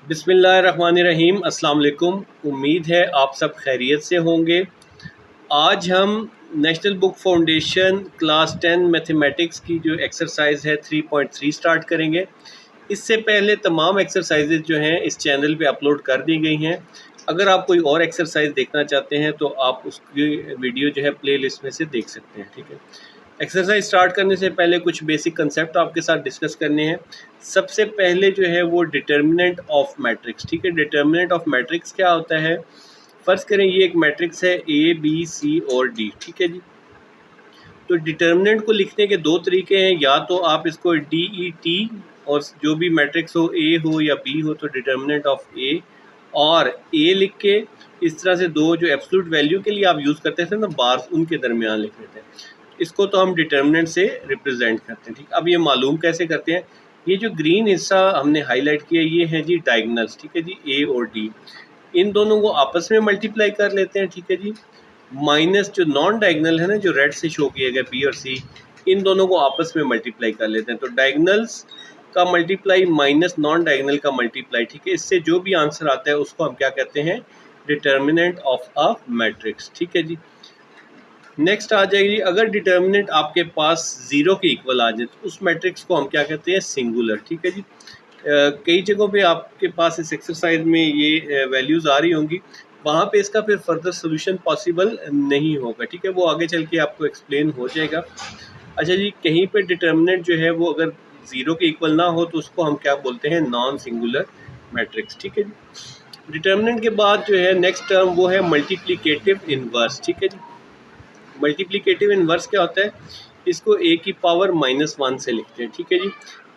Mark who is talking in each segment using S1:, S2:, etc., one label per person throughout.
S1: बिस्मिल्लाहिर्रहमानिर्रहीम। अस्सलाम वालेकुम। उम्मीद है आप सब खैरियत से होंगे। आज हम national book foundation class 10 mathematics की जो एक्सरसाइज है 3.3 स्टार्ट करेंगे। इससे पहले तमाम एक्सरसाइजेज जो हैं इस चैनल पे अपलोड कर दी गई हैं। अगर आप कोई और एक्सरसाइज देखना चाहते हैं तो आप उसकी वीडियो जो है प्ले लिस्ट में से देख सकते हैं। ठीक है, एक्सरसाइज स्टार्ट करने से पहले कुछ बेसिक कंसेप्ट आपके साथ डिस्कस करने हैं। सबसे पहले जो है वो डिटर्मिनेंट ऑफ मैट्रिक्स। ठीक है, डिटर्मिनेंट ऑफ मैट्रिक्स क्या होता है? फर्ज करें ये एक मैट्रिक्स है ए बी सी और डी। ठीक है जी, तो डिटर्मिनेंट को लिखने के दो तरीके हैं। या तो आप इसको डी ई टी और जो भी मैट्रिक्स हो ए हो या बी हो तो डिटर्मिनेंट ऑफ ए और ए लिख के इस तरह से दो जो एब्सोल्यूट वैल्यू के लिए आप यूज़ करते थे ना बार्स, उनके दरमियान लिख लेते हैं। इसको तो हम डिटर्मिनेंट से रिप्रेजेंट करते हैं। ठीक, अब ये मालूम कैसे करते हैं? ये जो ग्रीन हिस्सा हमने हाईलाइट किया ये है जी डायगोनल्स। ठीक है जी, ए और डी इन दोनों को आपस में मल्टीप्लाई कर लेते हैं। ठीक है जी, माइनस जो नॉन डायगोनल है ना जो रेड से शो किया गया बी और सी, इन दोनों को आपस में मल्टीप्लाई कर लेते हैं। तो डायगोनल्स का मल्टीप्लाई माइनस नॉन डायगोनल का मल्टीप्लाई। ठीक है, इससे जो भी आंसर आता है उसको हम क्या कहते हैं? Determinant of a matrix. ठीक है जी, नेक्स्ट आ जाएगी अगर डिटर्मिनेंट आपके पास जीरो के इक्वल आ जाए तो उस मैट्रिक्स को हम क्या कहते हैं? सिंगुलर। ठीक है जी, कई जगहों पे आपके पास इस एक्सरसाइज में ये वैल्यूज़ आ रही होंगी, वहाँ पे इसका फिर फर्दर सोल्यूशन पॉसिबल नहीं होगा। ठीक है, वो आगे चल के आपको एक्सप्लेन हो जाएगा। अच्छा जी, कहीं पे डिटर्मिनेंट जो है वो अगर ज़ीरो के इक्वल ना हो तो उसको हम क्या बोलते हैं? Non singular matrix. ठीक है जी, डिटर्मिनेंट के बाद जो है नेक्स्ट टर्म वो है मल्टीप्लिकेटिव इनवर्स। ठीक है जी, मल्टीप्लिकेटिव इनवर्स क्या होता है? इसको ए की पावर -1 से लिखते हैं। ठीक है जी,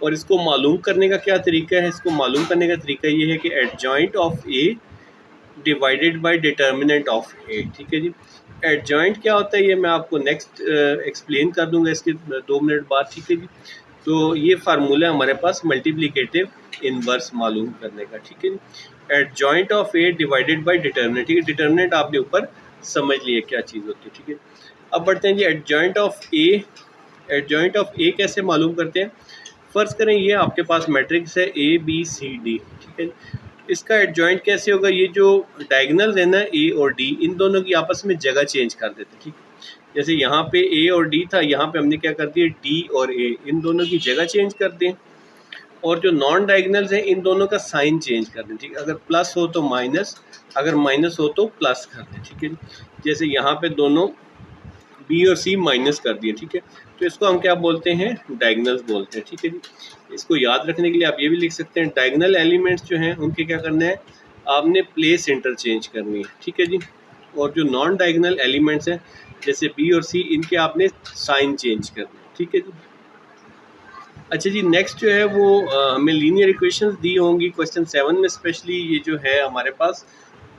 S1: और इसको मालूम करने का क्या तरीका है? इसको मालूम करने का तरीका ये है कि adjoint of A divided by determinant of A. ठीक है जी, एडजॉइंट क्या होता है ये मैं आपको नेक्स्ट एक्सप्लेन कर दूंगा इसके 2 मिनट बाद। ठीक है जी, तो ये फार्मूला है हमारे पास मल्टीप्लिकेटिव इनवर्स मालूम करने का। ठीक है जी, adjoint of A divided by determinant. ठीक है, डिटर्मिनेंट आपने ऊपर समझ लिया क्या चीज़ होती है। ठीक है, अब बढ़ते हैं जी adjoint of A. Adjoint of A कैसे मालूम करते हैं? फर्ज करें ये आपके पास मैट्रिक्स है ए बी सी डी। ठीक है, इसका एडजॉइंट कैसे होगा? ये जो डायगोनल्स है ना ए और डी, इन दोनों की आपस में जगह चेंज कर देते हैं। ठीक, जैसे यहाँ पे ए और डी था, यहाँ पे हमने क्या कर दिया? डी और ए, इन दोनों की जगह चेंज कर दें। और जो नॉन डायगोनल्स हैं इन दोनों का साइन चेंज कर दें। ठीक है, अगर प्लस हो तो माइनस, अगर माइनस हो तो प्लस कर दें। ठीक है, जैसे यहाँ पे दोनों बी और सी माइनस कर दिए। ठीक है, तो इसको हम क्या बोलते हैं? डायगोनल्स बोलते हैं। ठीक है जी, इसको याद रखने के लिए आप ये भी लिख सकते हैं डायगोनल एलिमेंट्स जो हैं उनके क्या करना है? आपने प्लेस इंटरचेंज करनी है। ठीक है जी, और जो नॉन डायगोनल एलिमेंट्स हैं जैसे बी और सी, इनके आपने साइन चेंज करना है। ठीक है जी, अच्छा जी, नेक्स्ट जो है वो हमें लीनियर इक्वेशंस दी होंगी क्वेश्चन 7 में स्पेशली ये जो है हमारे पास,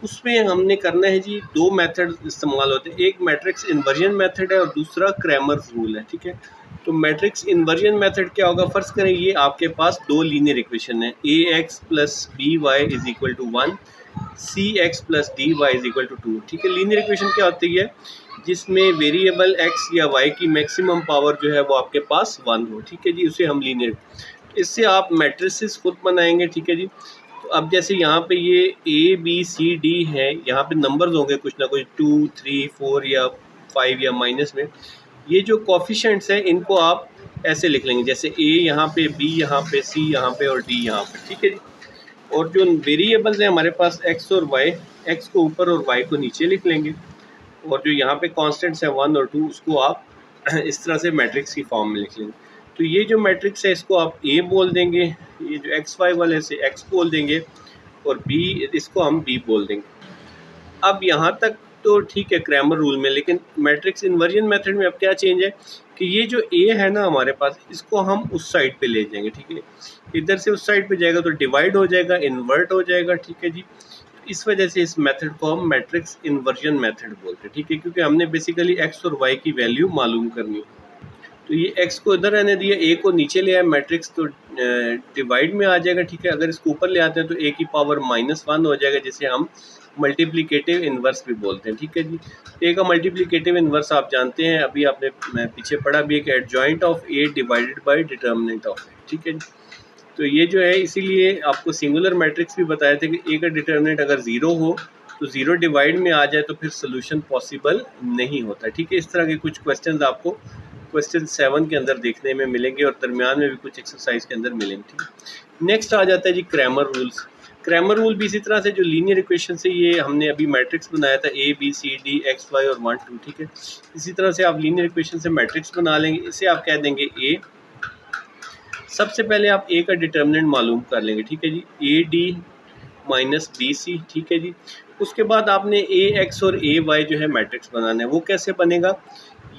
S1: उसमें हमने करना है जी दो मेथड इस्तेमाल होते हैं। एक मैट्रिक्स इन्वर्जन मेथड है और दूसरा क्रैमर्स रूल है। ठीक है, तो मैट्रिक्स इन्वर्जन मेथड क्या होगा? फर्स्ट करें ये आपके पास दो लीनियर इक्वेशन है, A X plus B Y is equal to 1, C X plus D Y is equal to 2। ठीक है, लीनियर इक्वेशन क्या होती है? जिसमें वेरिएबल एक्स या वाई की मैक्सिमम पावर जो है वो आपके पास 1 हो। ठीक है जी, उसे हम लीनियर, इससे आप मैट्रिसेस खुद बनाएंगे। ठीक है जी, तो अब जैसे यहाँ पे ये ए बी सी डी है, यहाँ पे नंबर्स होंगे कुछ ना कुछ 2 3 4 या 5 या माइनस में। ये जो कोफिशिएंट्स हैं इनको आप ऐसे लिख लेंगे, जैसे ए यहाँ पे, बी यहाँ पे, सी यहाँ पे और डी यहाँ पे। ठीक है जी, और जो वेरिएबल्स हैं हमारे पास एक्स और वाई, एक्स को ऊपर और वाई को नीचे लिख लेंगे। और जो यहाँ पे कांस्टेंट्स हैं 1 और 2 उसको आप इस तरह से मैट्रिक्स की फॉर्म में लिख लेंगे। तो ये जो मैट्रिक्स है इसको आप ए बोल देंगे, ये जो एक्स वाई वाले से एक्स बोल देंगे, और बी इसको हम बी बोल देंगे। अब यहाँ तक तो ठीक है क्रैमर रूल में, लेकिन मैट्रिक्स इन्वर्जन मेथड में अब क्या चेंज है कि ये जो ए है ना हमारे पास, इसको हम उस साइड पे ले जाएंगे। ठीक है, इधर से उस साइड पे जाएगा तो डिवाइड हो जाएगा, इन्वर्ट हो जाएगा। ठीक है जी, इस वजह से इस मेथड को हम मैट्रिक्स इन्वर्जन मेथड बोलते हैं। ठीक है, क्योंकि हमने बेसिकली एक्स और वाई की वैल्यू मालूम करनी है। तो ये एक्स को इधर रहने दिया, ए को नीचे ले आए, मैट्रिक्स तो डिवाइड में आ जाएगा। ठीक है, अगर इसको ऊपर ले आते हैं तो ए की पावर -1 हो जाएगा, जिसे हम मल्टीप्लिकेटिव इन्वर्स भी बोलते हैं। ठीक है जी, ए का मल्टीप्लिकेटिव इन्वर्स आप जानते हैं, अभी आपने पीछे पढ़ा भी है कि adjoint of A divided by determinant of A. ठीक है जी, तो ये जो है इसीलिए आपको सिंगुलर मैट्रिक्स भी बताए थे कि ए का डिटर्मिनेंट अगर ज़ीरो हो तो ज़ीरो डिवाइड में आ जाए तो फिर सोल्यूशन पॉसिबल नहीं होता। ठीक है, इस तरह के कुछ क्वेश्चंस आपको क्वेश्चन 7 के अंदर देखने में मिलेंगे और दरमियान में भी कुछ एक्सरसाइज के अंदर मिलेंगे। ठीक है, नेक्स्ट आ जाता है जी क्रैमर रूल्स। क्रैमर रूल भी इसी तरह से जो लीनियर इक्वेशन से ये हमने अभी मैट्रिक्स बनाया था A B C D X Y और 1 2। ठीक है, इसी तरह से आप लीनियर इक्वेशन से मैट्रिक्स बना लेंगे। इसे आप कह देंगे ए। सबसे पहले आप ए का डिटर्मिनेंट मालूम कर लेंगे। ठीक है जी, A D minus B C. ठीक है जी, उसके बाद आपने ए एक्स और ए वाई जो है मैट्रिक्स बनाना है। वो कैसे बनेगा,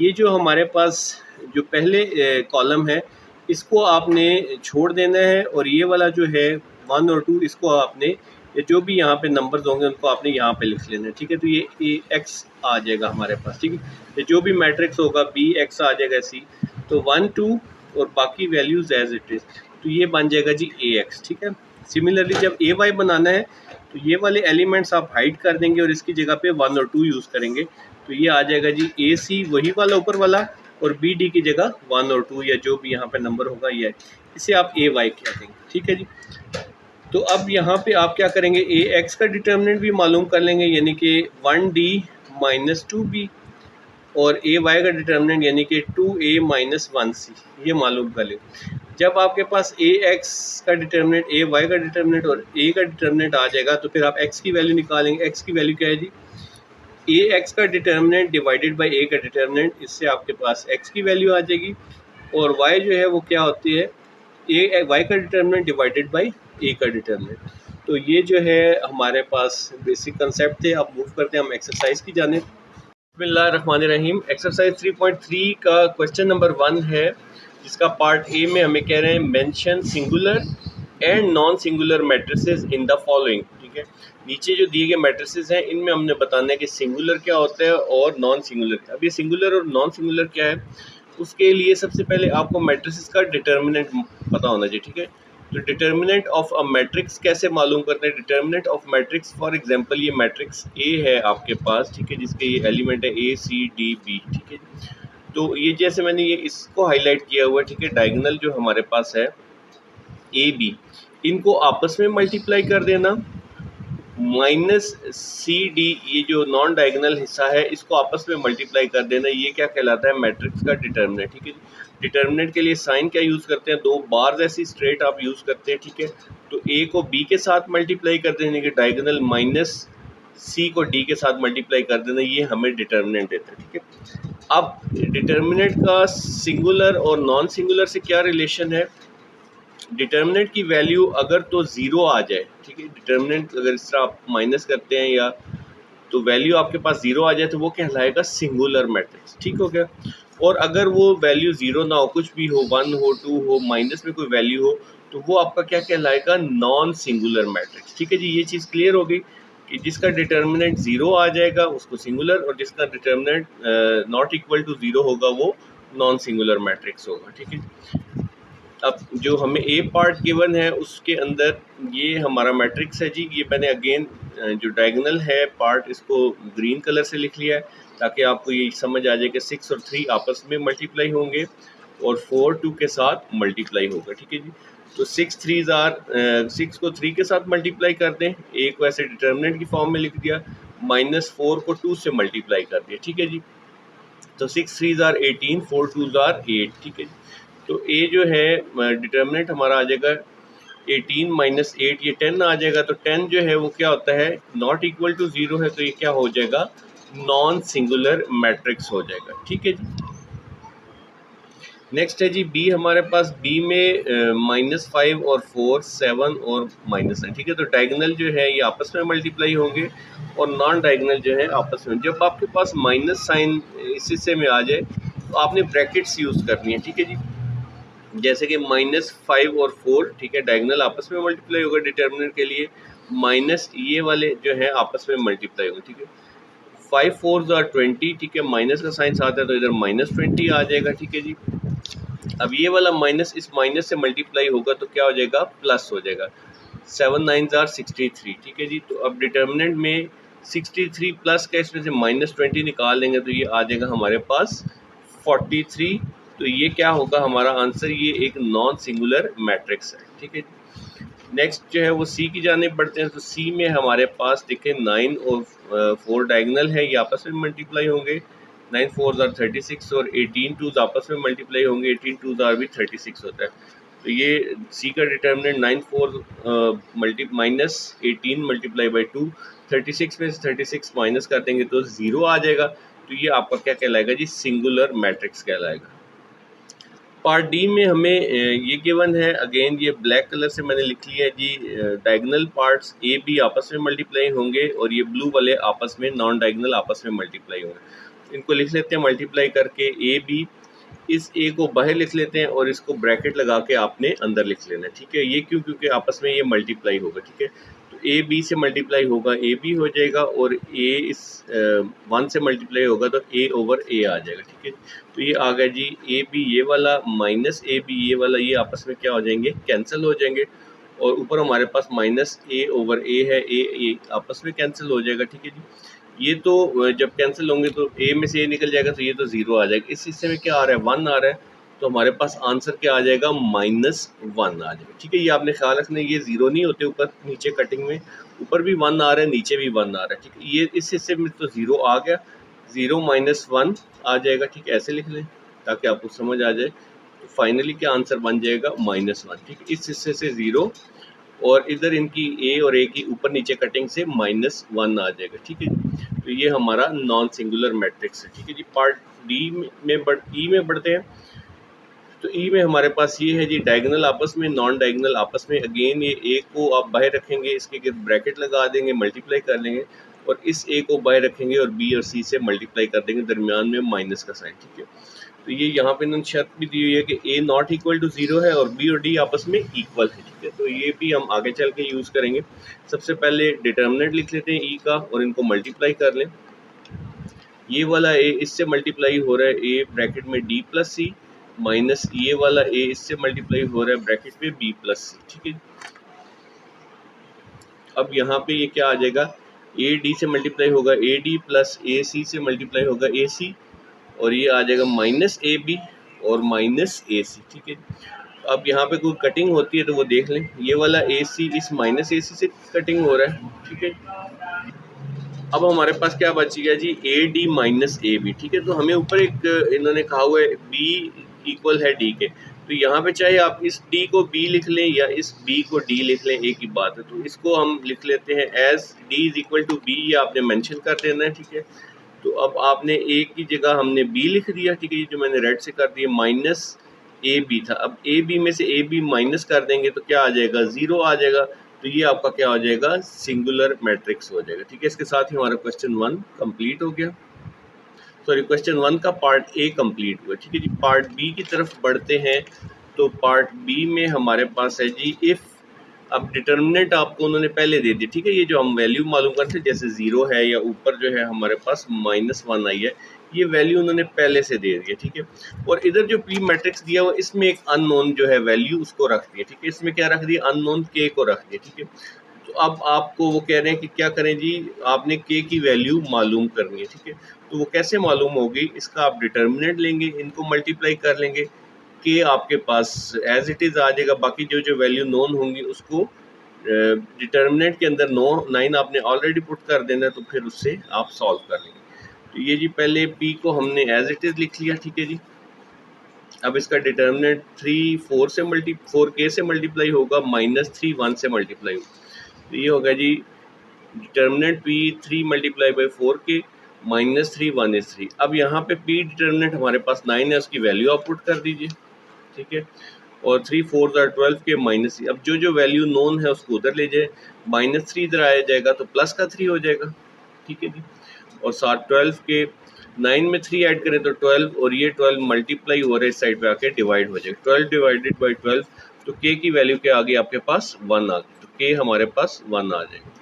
S1: ये जो हमारे पास जो पहले कॉलम है इसको आपने छोड़ देना है और ये वाला जो है 1 और 2 इसको आपने जो भी यहाँ पे नंबर्स होंगे उनको आपने यहाँ पे लिख लेना है। ठीक है, तो ये ए एक्स आ जाएगा हमारे पास। ठीक है, जो भी मैट्रिक्स होगा बी एक्स आ जाएगा सी, तो 1 2 और बाकी वैल्यूज एज इट इज़, तो ये बन जाएगा जी ए एक्स। ठीक है, सिमिलरली जब ए वाई बनाना है तो ये वाले एलिमेंट्स आप हाइड कर देंगे और इसकी जगह पे 1 और 2 यूज़ करेंगे, तो ये आ जाएगा जी ए सी वही वाला ऊपर वाला और बी डी की जगह 1 और 2 या जो भी यहाँ पे नंबर होगा ये, इसे आप ए वाई कह देंगे। ठीक है जी, तो अब यहाँ पे आप क्या करेंगे, ए एक्स का डिटर्मिनेंट भी मालूम कर लेंगे यानी कि 1 डी माइनस 2 बी, और ए वाई का डिटर्मिनेंट यानी कि 2a माइनस 1 सी, ये मालूम कर लेंगे। जब आपके पास ए एक्स का डिटर्मिनेंट ए वाई का डिटर्मिनेंट और ए का डिटर्मिनेंट आ जाएगा तो फिर आप एक्स की वैल्यू निकालेंगे। एक्स की वैल्यू क्या है जी, ए एक्स का डिटर्मिनेंट डिवाइडेड बाय ए का डिटर्मिनेंट, इससे आपके पास एक्स की वैल्यू आ जाएगी। और वाई जो है वो क्या होती है, ए वाई का डिटर्मिनेंट डिवाइडेड बाय ए का डिटर्मिनेंट। तो ये जो है हमारे पास बेसिक कंसेप्ट थे। अब मूव करते हैं हम एक्सरसाइज की जाने। बिस्मिल्लाहिर्रहमानिर्रहीम। एक्सरसाइज 3.3 का क्वेश्चन नंबर 1 है, जिसका पार्ट ए में हमें कह रहे हैं mention singular and non singular matrices in the following. ठीक है, नीचे जो दिए गए मैट्रिसेस हैं इनमें हमने बताना है कि सिंगुलर क्या होता है और नॉन सिंगुलर क्या। अब ये सिंगुलर और नॉन सिंगुलर क्या है, उसके लिए सबसे पहले आपको मैट्रिसेस का डिटर्मिनेंट पता होना चाहिए। ठीक है, तो डिटर्मिनेंट ऑफ अ मैट्रिक्स कैसे मालूम करते हैं, determinant of matrix for example ये मैट्रिक्स ए है आपके पास। ठीक है, जिसके ये एलिमेंट है ए सी डी बी। ठीक है, तो ये जैसे मैंने ये इसको हाईलाइट किया हुआ है। ठीक है, डायगोनल जो हमारे पास है ए बी, इनको आपस में मल्टीप्लाई कर देना, माइनस सी डी ये जो नॉन डायगोनल हिस्सा है इसको आपस में मल्टीप्लाई कर देना, ये क्या कहलाता है, मैट्रिक्स का डिटर्मिनेंट। ठीक है, डिटर्मिनेंट के लिए साइन क्या यूज़ करते हैं, 2 बार्स ऐसी स्ट्रेट आप यूज़ करते हैं। ठीक है, तो ए को बी के साथ मल्टीप्लाई कर देने के डायगोनल, माइनस सी को डी के साथ मल्टीप्लाई कर देना, ये हमें डिटर्मिनेंट देता है। ठीक है, अब डिटर्मिनेंट का सिंगुलर और नॉन सिंगुलर से क्या रिलेशन है, डिटर्मिनेंट की वैल्यू अगर तो ज़ीरो आ जाए। ठीक है, डिटर्मिनेंट अगर इस तरह आप माइनस करते हैं या तो वैल्यू आपके पास ज़ीरो आ जाए तो वो कहलाएगा सिंगुलर मैट्रिक्स। ठीक हो गया, और अगर वो वैल्यू ज़ीरो ना हो, कुछ भी हो, 1 हो 2 हो, माइनस में कोई वैल्यू हो, तो वो आपका क्या कहलाएगा, नॉन सिंगुलर मैट्रिक्स। ठीक है जी, ये चीज़ क्लियर हो गई कि जिसका डिटर्मिनेंट ज़ीरो आ जाएगा उसको सिंगुलर, और जिसका determinant not equal to zero होगा वो नॉन सिंगुलर मैट्रिक्स होगा। ठीक है, अब जो हमें ए पार्ट गिवन है उसके अंदर ये हमारा मैट्रिक्स है जी। ये मैंने अगेन जो डायगोनल है पार्ट इसको ग्रीन कलर से लिख लिया है ताकि आपको ये समझ आ जाए कि 6 और 3 आपस में मल्टीप्लाई होंगे और 4 2 के साथ मल्टीप्लाई होगा। ठीक है जी, तो 6 3 आर 6 को 3 के साथ मल्टीप्लाई कर दें, ए को ऐसे डिटर्मिनेंट की फॉर्म में लिख दिया, माइनस 4 को 2 से मल्टीप्लाई कर दिया। ठीक है जी, तो 6 3 आर 18, 4 2 आर 8। ठीक है जी, तो ए जो है डिटर्मिनेंट हमारा आ जाएगा 18 माइनस 8, ये 10 आ जाएगा। तो 10 जो है वो क्या होता है, नॉट इक्वल टू 0 है, तो ये क्या हो जाएगा, नॉन सिंगुलर मैट्रिक्स हो जाएगा। ठीक है जी, नेक्स्ट है जी बी हमारे पास। बी में -5 और 4 7 और -9। ठीक है, तो डायगोनल जो है ये आपस में मल्टीप्लाई होंगे और नॉन डायगोनल जो है आपस में। जब आपके पास माइनस साइन इस हिस्से में आ जाए तो आपने ब्रैकेट्स यूज़ करनी है। ठीक है जी, जैसे कि -5 और 4। ठीक है, डायगोनल आपस में मल्टीप्लाई होगा डिटर्मिनेंट के लिए, माइनस ये वाले जो है आपस में मल्टीप्लाई होगा। ठीक है, 5 4 आर 20। ठीक है, माइनस का साइन आता है तो इधर -20 आ जाएगा। ठीक है जी, अब ये वाला माइनस इस माइनस से मल्टीप्लाई होगा तो क्या हो जाएगा, प्लस हो जाएगा, 7 9 आर 63। ठीक है जी, तो अब डिटर्मिनेंट में 63 प्लस का इसमें से -20 निकाल लेंगे तो ये आ जाएगा हमारे पास 43 तो ये क्या होगा हमारा आंसर, ये एक नॉन सिंगुलर मैट्रिक्स है। ठीक है, नेक्स्ट जो है वो सी की जाने बढ़ते हैं। तो सी में हमारे पास देखें 9 और 4 डायगनल है, ये आपस में मल्टीप्लाई होंगे। 9 4 आर 36 और 18 2 आपस में मल्टीप्लाई होंगे। 18 2 आर भी 36 होता है। तो ये सी का determinant 9 4 multi minus 18 multiply by 2, 36 में से 36 माइनस कर देंगे तो 0 आ जाएगा। तो ये आपका क्या कहलाएगा जी, सिंगुलर मैट्रिक्स कहलाएगा। पार्ट डी में हमें ये गिवन है, अगेन ये ब्लैक कलर से मैंने लिख लिया है जी, डायगोनल पार्ट्स ए बी आपस में मल्टीप्लाई होंगे और ये ब्लू वाले आपस में नॉन डायगोनल आपस में मल्टीप्लाई होंगे। इनको लिख लेते हैं मल्टीप्लाई करके ए बी, इस ए को बाहर लिख लेते हैं और इसको ब्रैकेट लगा के आपने अंदर लिख लेना है। ठीक है, ये क्यों, क्योंकि आपस में ये मल्टीप्लाई होगा। ठीक है, तो ए बी से मल्टीप्लाई होगा ए बी हो जाएगा और ए इस 1 से मल्टीप्लाई होगा तो ए ओवर ए आ जाएगा। ठीक है, तो ये आ गया जी ए बी ये वाला माइनस ए बी ये वाला, ये आपस में क्या हो जाएंगे, कैंसिल हो जाएंगे। और ऊपर हमारे पास माइनस ए ओवर ए है, ए आपस में कैंसिल हो जाएगा। ठीक है जी, ये तो जब कैंसिल होंगे तो ए में से ए निकल जाएगा तो ये तो 0 आ जाएगा। इस हिस्से में क्या आ रहा है, 1 आ रहा है, तो हमारे पास आंसर क्या आ जाएगा, -1 आ जाएगा। ठीक है, ये आपने ख्याल रखना, ये 0 नहीं होते ऊपर नीचे कटिंग में, ऊपर भी 1 आ रहा है नीचे भी 1 आ रहा है। ठीक है, ये इस हिस्से में तो 0 आ गया, 0 -1 आ जाएगा। ठीक है, ऐसे लिख लें ताकि आपको समझ आ जाए। तो फाइनली क्या आंसर बन जाएगा, -1। ठीक है, इस हिस्से से 0 और इधर इनकी ए और ए की ऊपर नीचे कटिंग से -1 आ जाएगा। ठीक है, तो ये हमारा नॉन सिंगुलर मैट्रिक्स है। ठीक है जी, पार्ट डी में ई में बढ़ते हैं। तो ई में हमारे पास ये है जी, डायगोनल आपस में, नॉन डायगोनल आपस में। अगेन ये ए को आप बाहर रखेंगे, इसके गिर्द ब्रैकेट लगा देंगे, मल्टीप्लाई कर लेंगे और इस ए को बाहर रखेंगे और बी और सी से मल्टीप्लाई कर देंगे, दरमियान में माइनस का साइन। ठीक है, तो ये यहाँ पे इन्होंने शर्त भी दी हुई है कि ए नॉट इक्वल टू 0 है और बी और डी आपस में इक्वल है। ठीक है, तो ये भी हम आगे चल के यूज़ करेंगे। सबसे पहले डिटर्मिनेंट लिख लेते हैं ई का और इनको मल्टीप्लाई कर लें। ये वाला ए इससे मल्टीप्लाई हो रहा है, ए ब्रैकेट में डी प्लस सी, माइनस ये वाला ए इससे मल्टीप्लाई हो रहा है ब्रैकेट में बी प्लस सी। ठीक है, अब यहाँ पे ये क्या आ जाएगा, ए डी से मल्टीप्लाई होगा ए डी प्लस ए सी से मल्टीप्लाई होगा ए सी और ये आ जाएगा माइनस ए बी और माइनस ए सी। ठीक है, अब यहाँ पे कोई कटिंग होती है तो वो देख लें, ये वाला ए सी इस माइनस ए सी से कटिंग हो रहा है। ठीक है, अब हमारे पास क्या बच गया जी, A D minus A B. ठीक है, तो हमें ऊपर एक इन्होंने कहा हुआ है बी इक्वल है डी के, तो यहाँ पे चाहे आप इस डी को बी लिख लें या इस बी को डी लिख लें, एक ही बात है। तो इसको हम लिख लेते हैं as D is equal to B, ये आपने मेंशन कर देना है। ठीक है, तो अब आपने ए की जगह हमने बी लिख दिया। ठीक है, ये जो मैंने रेड से कर दिया, माइनस ए बी था, अब ए बी में से ए बी माइनस कर देंगे तो क्या आ जाएगा, 0 आ जाएगा। तो ये आपका क्या हो जाएगा, सिंगुलर मैट्रिक्स हो जाएगा। ठीक है, इसके साथ ही हमारा क्वेश्चन 1 कंप्लीट हो गया। सॉरी, क्वेश्चन 1 का पार्ट ए कंप्लीट हुआ। ठीक है जी, पार्ट बी की तरफ बढ़ते हैं। तो पार्ट बी में हमारे पास है जी इफ़, अब डिटर्मिनेंट आपको उन्होंने पहले दे दी। ठीक है, ये जो हम वैल्यू मालूम करते हैं जैसे 0 है या ऊपर जो है हमारे पास -1 आई है, ये वैल्यू उन्होंने पहले से दे दी है। ठीक है, और इधर जो पी मैट्रिक्स दिया हुआ इसमें एक अननोन जो है वैल्यू उसको रख दिया। ठीक है, इसमें क्या रख दिया, अननोन के को रख दिया। ठीक है, तो अब आपको वो कह रहे हैं कि क्या करें जी, आपने के की वैल्यू मालूम करनी है। ठीक है, तो वो कैसे मालूम होगी, इसका आप डिटर्मिनेंट लेंगे, इनको मल्टीप्लाई कर लेंगे, के आपके पास एज इट इज़ आ जाएगा। बाकी जो जो वैल्यू नोन होंगी उसको डिटर्मिनेंट के अंदर 9 आपने ऑलरेडी पुट कर देना है, तो फिर उससे आप सॉल्व कर लेंगे। तो ये जी पहले पी को हमने एज इट इज़ लिख लिया। ठीक है जी, अब इसका डिटर्मिनेंट 4 के से मल्टीप्लाई होगा, -3 1 से मल्टीप्लाई होगा। तो ये होगा जी डिटर्मिनेंट पी 3 मल्टीप्लाई बाई 4 के, -3 1 इज 3। अब यहाँ पे पी डिटर्मिनेंट हमारे पास 9 है, उसकी वैल्यू आप पुट कर दीजिए। ठीक है, और 3 4 12 के माइनस, अब जो जो वैल्यू नोन है उसको उधर ले जाए, -3 इधर आया जाएगा तो प्लस का 3 हो जाएगा। ठीक है जी, और साथ 12 के 9 में 3 ऐड करें तो 12 और ये 12 मल्टीप्लाई हो रहा है, इस साइड पे आके डिवाइड हो जाएगा, 12 डिवाइडेड बाई 12। तो के की वैल्यू क्या आ गई आपके पास, 1 आ गई, तो के हमारे पास 1 आ जाएगा।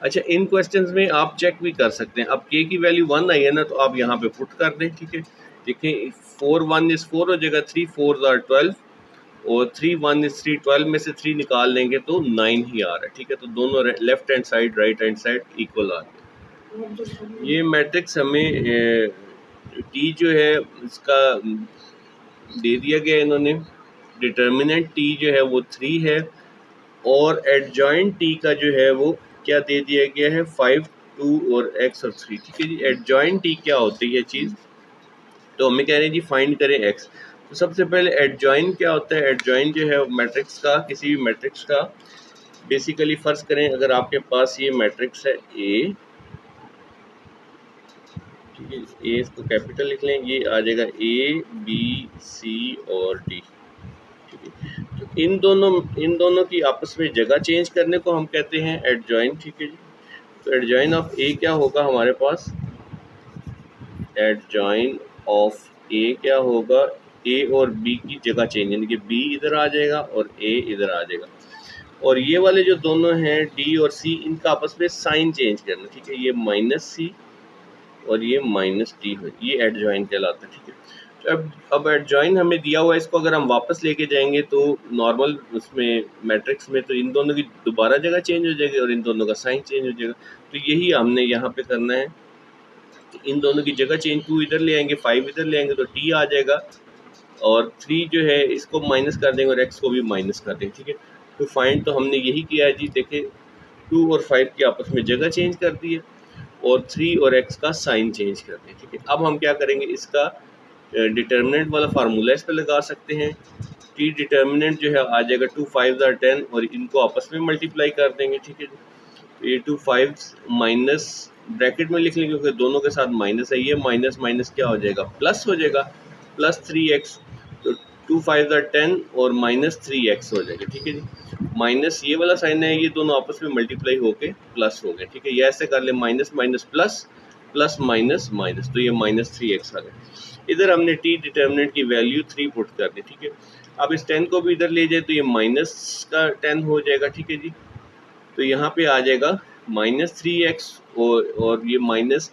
S1: अच्छा, इन क्वेश्चंस में आप चेक भी कर सकते हैं, अब के की वैल्यू 1 आई है ना, तो आप यहाँ पे पुट कर दें। ठीक है, देखें 4 1 इज 4 हो जाएगा, 3 4 आर 12 और 3 1 इज 3, 12 में से 3 निकाल लेंगे तो 9 ही आ रहा है। ठीक है, तो दोनों left hand side right hand side equal आ रहा है। ये मैट्रिक्स हमें टी जो है इसका दे दिया गया इन्होंने, डिटर्मिनेंट टी जो है वो 3 है, और एडजॉइंट टी का जो है वो क्या दे दिया गया है 5, 2 और x और 3। ठीक है जी, एडजॉइंट टी क्या होती है चीज़, तो हमें कह रहे हैं जी फाइंड करें x। तो सबसे पहले एडजॉइन क्या होता है, एडजॉइन जो है मैट्रिक्स का, किसी भी मैट्रिक्स का बेसिकली फ़र्ज़ करें अगर आपके पास ये मैट्रिक्स है ए, ठीक है, ए इसको कैपिटल लिख लें, ये आ जाएगा ए बी सी और डी। ठीक है, तो इन दोनों की आपस में जगह चेंज करने को हम कहते हैं एडजॉइन। ठीक है जी, तो एडजॉइन ऑफ ए क्या होगा हमारे पास, एडजॉइन ऑफ ए क्या होगा, ए और बी की जगह चेंज, यानी कि बी इधर आ जाएगा और ए इधर आ जाएगा, और ये वाले जो दोनों हैं डी और सी, इनका आपस में साइन चेंज करना। ठीक है, ये माइनस सी और ये माइनस डी हो, ये एडजॉइन कहलाता है। ठीक है, तो अब एडजॉइन हमें दिया हुआ है, इसको अगर हम वापस लेके जाएंगे तो नॉर्मल उसमें मैट्रिक्स में, तो इन दोनों की दोबारा जगह चेंज हो जाएगी और इन दोनों का साइन चेंज हो जाएगा। तो यही हमने यहाँ पे करना है, तो इन दोनों की जगह चेंज, 2 इधर ले आएंगे 5 इधर ले आएंगे तो टी आ जाएगा, और 3 जो है इसको माइनस कर देंगे और x को भी माइनस कर देंगे। ठीक है, तो फाइंड तो हमने यही किया है जी, देखें 2 और 5 की आपस में जगह चेंज कर दी है और 3 और x का साइन चेंज कर दिया। ठीक है, अब हम क्या करेंगे, इसका डिटर्मिनेंट वाला फार्मूला इस पर लगा सकते हैं। टी डिटर्मिनेंट जो है आ जाएगा 2 5 10 और इनको आपस में मल्टीप्लाई कर देंगे। ठीक है, तो ये 2 5 माइनस ब्रैकेट में लिख लेंगे क्योंकि दोनों के साथ माइनस है, ये माइनस माइनस क्या हो जाएगा, प्लस हो जाएगा, प्लस 3x। तो 2 5 10 और माइनस 3x हो जाएगा। ठीक है जी, माइनस ये वाला साइन है, ये दोनों आपस में मल्टीप्लाई होके प्लस हो गए। ठीक है, ये ऐसे कर ले, minus minus plus, plus minus minus, तो ये माइनस 3x आ गया। इधर हमने टी डिटर्मिनेंट की वैल्यू 3 पुट कर दी। ठीक है, अब इस 10 को भी इधर ले जाए तो ये माइनस का 10 हो जाएगा। ठीक है जी, तो यहाँ पे आ जाएगा -3x और ये माइनस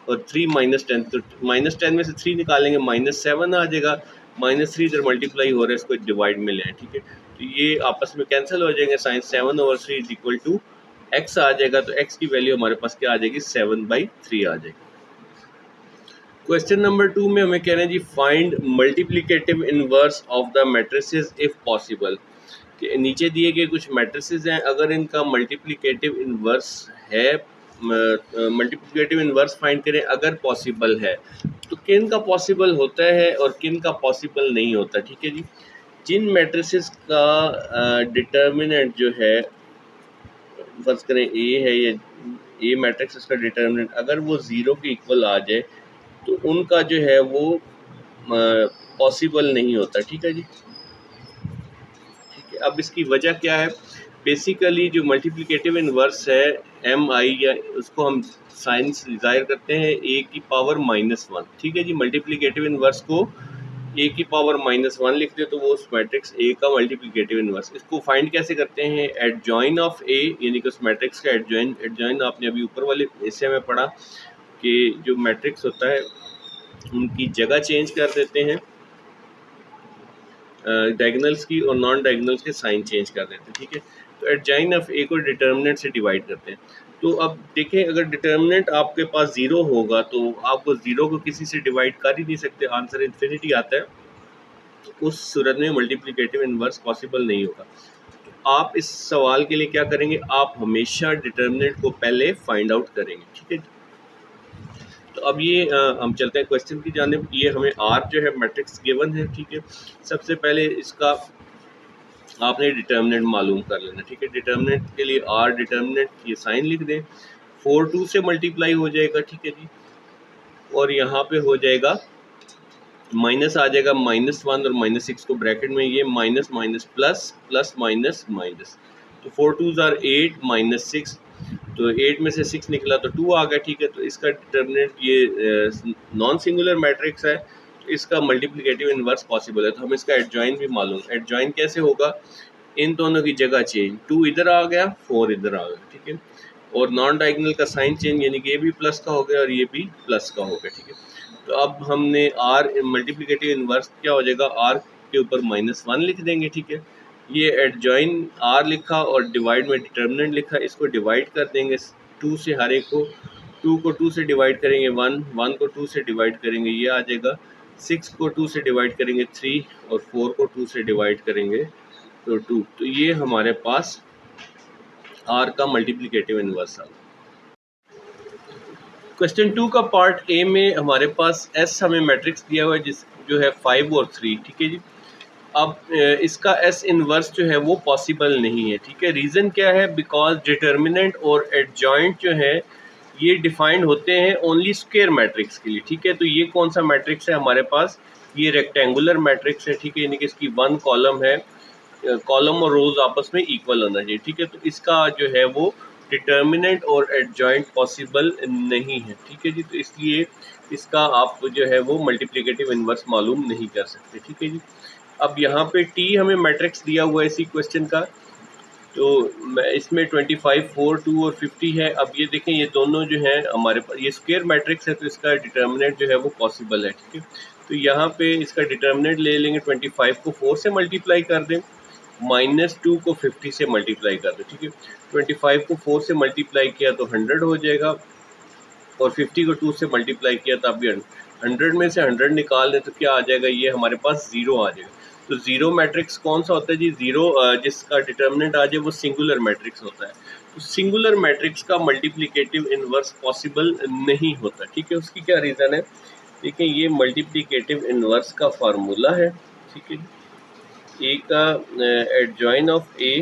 S1: और 3 -10, तो -10 में से 3 निकालेंगे -7 आ जाएगा, -3 इधर मल्टीप्लाई हो रहा है, इसको डिवाइड में ले आए। ठीक है, तो ये आपस में कैंसिल हो जाएंगे, sine 7/3 is equal to x आ जाएगा, तो x की वैल्यू हमारे पास क्या आ जाएगी, 7/3 आ जाएगी। क्वेश्चन नंबर 2 में हमें कह रहे हैं जी find multiplicative inverse of the matrices if possible. कि नीचे दिए गए कुछ मैट्रिसेस हैं, अगर इनका मल्टीप्लिकेटिव इनवर्स है, मल्टीप्लिकेटिव इनवर्स फाइंड करें अगर पॉसिबल है, तो किन का पॉसिबल होता है और किन का पॉसिबल नहीं होता। ठीक है जी, जिन मैट्रिसेस का डिटर्मिनेंट जो है, फर्ज करें ए है, ये ए मैट्रिक्स, इसका डिटर्मिनेंट अगर वो 0 के इक्वल आ जाए तो उनका जो है वो पॉसिबल नहीं होता। ठीक है जी, ठीक है, अब इसकी वजह क्या है, बेसिकली जो मल्टीप्लिकेटिव इनवर्स है एम आई, या उसको हम साइंस जाहिर करते हैं ए की पावर -1। ठीक है जी, मल्टीप्लिकेटिव इनवर्स को ए की पावर -1 लिखते हैं तो वो उस मैट्रिक्स ए का मल्टीप्लिकेटिव इनवर्स। इसको फाइंड कैसे करते हैं, एडजॉइन ऑफ ए, यानी कि उस मैट्रिक्स का एडजॉइन आपने अभी ऊपर वाले हिस्से में पढ़ा कि जो मैट्रिक्स होता है उनकी जगह चेंज कर देते हैं, डायगोनल्स की और नॉन डायगोनल्स के साइन चेंज कर देते हैं। ठीक है, तो एडजॉइन ऑफ ए को डिटर्मिनेंट से डिवाइड करते हैं। तो अब देखें, अगर डिटर्मिनेंट आपके पास 0 होगा तो आपको 0 को किसी से डिवाइड कर ही नहीं सकते, आंसर इन्फिनिटी आता है, तो उस सूरत में मल्टीप्लिकेटिव इनवर्स पॉसिबल नहीं होगा। तो आप इस सवाल के लिए क्या करेंगे, आप हमेशा डिटर्मिनेंट को पहले फाइंड आउट करेंगे। ठीक है, तो अब ये हम चलते हैं क्वेश्चन की जानिब। ये हमें आर जो है मैट्रिक्स गिवन है। ठीक है, सबसे पहले इसका आपने डिटर्मिनेंट मालूम कर लेना। ठीक है, डिटर्मिनेंट के लिए आर डिटर्मिनेंट ये साइन लिख दें, 4 2 से मल्टीप्लाई हो जाएगा। ठीक है जी, और यहाँ पे हो जाएगा माइनस आ जाएगा -1 और -6 को ब्रैकेट में, ये minus minus plus, plus minus minus, तो 4 2s are 8 -6, तो 8 में से 6 निकला तो 2 आ गया। ठीक है, तो इसका डिटर्मिनेंट ये नॉन सिंगुलर मैट्रिक्स है, तो इसका मल्टीप्लिकेटिव इनवर्स पॉसिबल है। तो हम इसका एडजॉइन भी मालूम, एडजॉइन कैसे होगा, इन दोनों की जगह चेंज, 2 इधर आ गया 4 इधर आ गया। ठीक है, और नॉन डायगोनल का साइन चेंज, यानी कि ये भी प्लस का हो गया और ये भी प्लस का हो गया। ठीक है, तो अब हमने आर मल्टीप्लिकेटिव इनवर्स क्या हो जाएगा, आर के ऊपर -1 लिख देंगे। ठीक है, ये एडजॉइन आर लिखा और डिवाइड में डिटर्मिनेंट लिखा, इसको डिवाइड कर देंगे 2 से हर एक को, 2 को 2 से डिवाइड करेंगे 1, 1 को 2 से डिवाइड करेंगे ये आ जाएगा, 6 को 2 से डिवाइड करेंगे 3 और 4 को 2 से डिवाइड करेंगे तो 2। तो ये हमारे पास R का मल्टीप्लिकेटिव इन्वर्स आ गया। क्वेश्चन 2 का पार्ट ए में हमारे पास S हमें मैट्रिक्स दिया हुआ है जिस जो है 5 और 3, ठीक है जी। अब इसका S इन्वर्स जो है वो पॉसिबल नहीं है, ठीक है। रीज़न क्या है? बिकॉज डिटर्मिनेंट और एडजॉइंट जो है ये डिफाइंड होते हैं ओनली स्क्वायर मैट्रिक्स के लिए, ठीक है। तो ये कौन सा मैट्रिक्स है हमारे पास? ये रेक्टेंगुलर मैट्रिक्स है, ठीक है, यानी कि इसकी 1 कॉलम है, कॉलम और रोज आपस में इक्वल होना चाहिए, ठीक है। तो इसका जो है वो डिटर्मिनेंट और एडजॉइंट पॉसिबल नहीं है, ठीक है जी। तो इसलिए इसका आप जो है वो मल्टीप्लिकेटिव इन्वर्स मालूम नहीं कर सकते, ठीक है जी। अब यहाँ पे T हमें मैट्रिक्स दिया हुआ है इसी क्वेश्चन का, तो इसमें 25, 4, 2 और 50 है। अब ये देखें ये दोनों जो है हमारे पास ये स्क्वायर मैट्रिक्स है तो इसका डिटर्मिनेंट जो है वो पॉसिबल है, ठीक है। तो यहाँ पे इसका डिटर्मिनेंट ले लेंगे, 25 को 4 से मल्टीप्लाई कर दें, -2 को 50 से मल्टीप्लाई कर दें, ठीक है। 25 को 4 से मल्टीप्लाई किया तो 100 हो जाएगा और 50 को 2 से मल्टीप्लाई किया तो अब 100 में से 100 निकाल दें तो क्या आ जाएगा? ये हमारे पास 0 आ जाएगा। तो जीरो मैट्रिक्स कौन सा होता है जी? जीरो जिसका डिटर्मिनेंट आ जाए वो सिंगुलर मैट्रिक्स होता है। तो सिंगुलर मैट्रिक्स का मल्टीप्लिकेटिव इन्वर्स पॉसिबल नहीं होता, ठीक है। उसकी क्या रीज़न है? देखिए ये मल्टीप्लिकेटिव इन्वर्स का फार्मूला है, ठीक है। ए का adjoint of A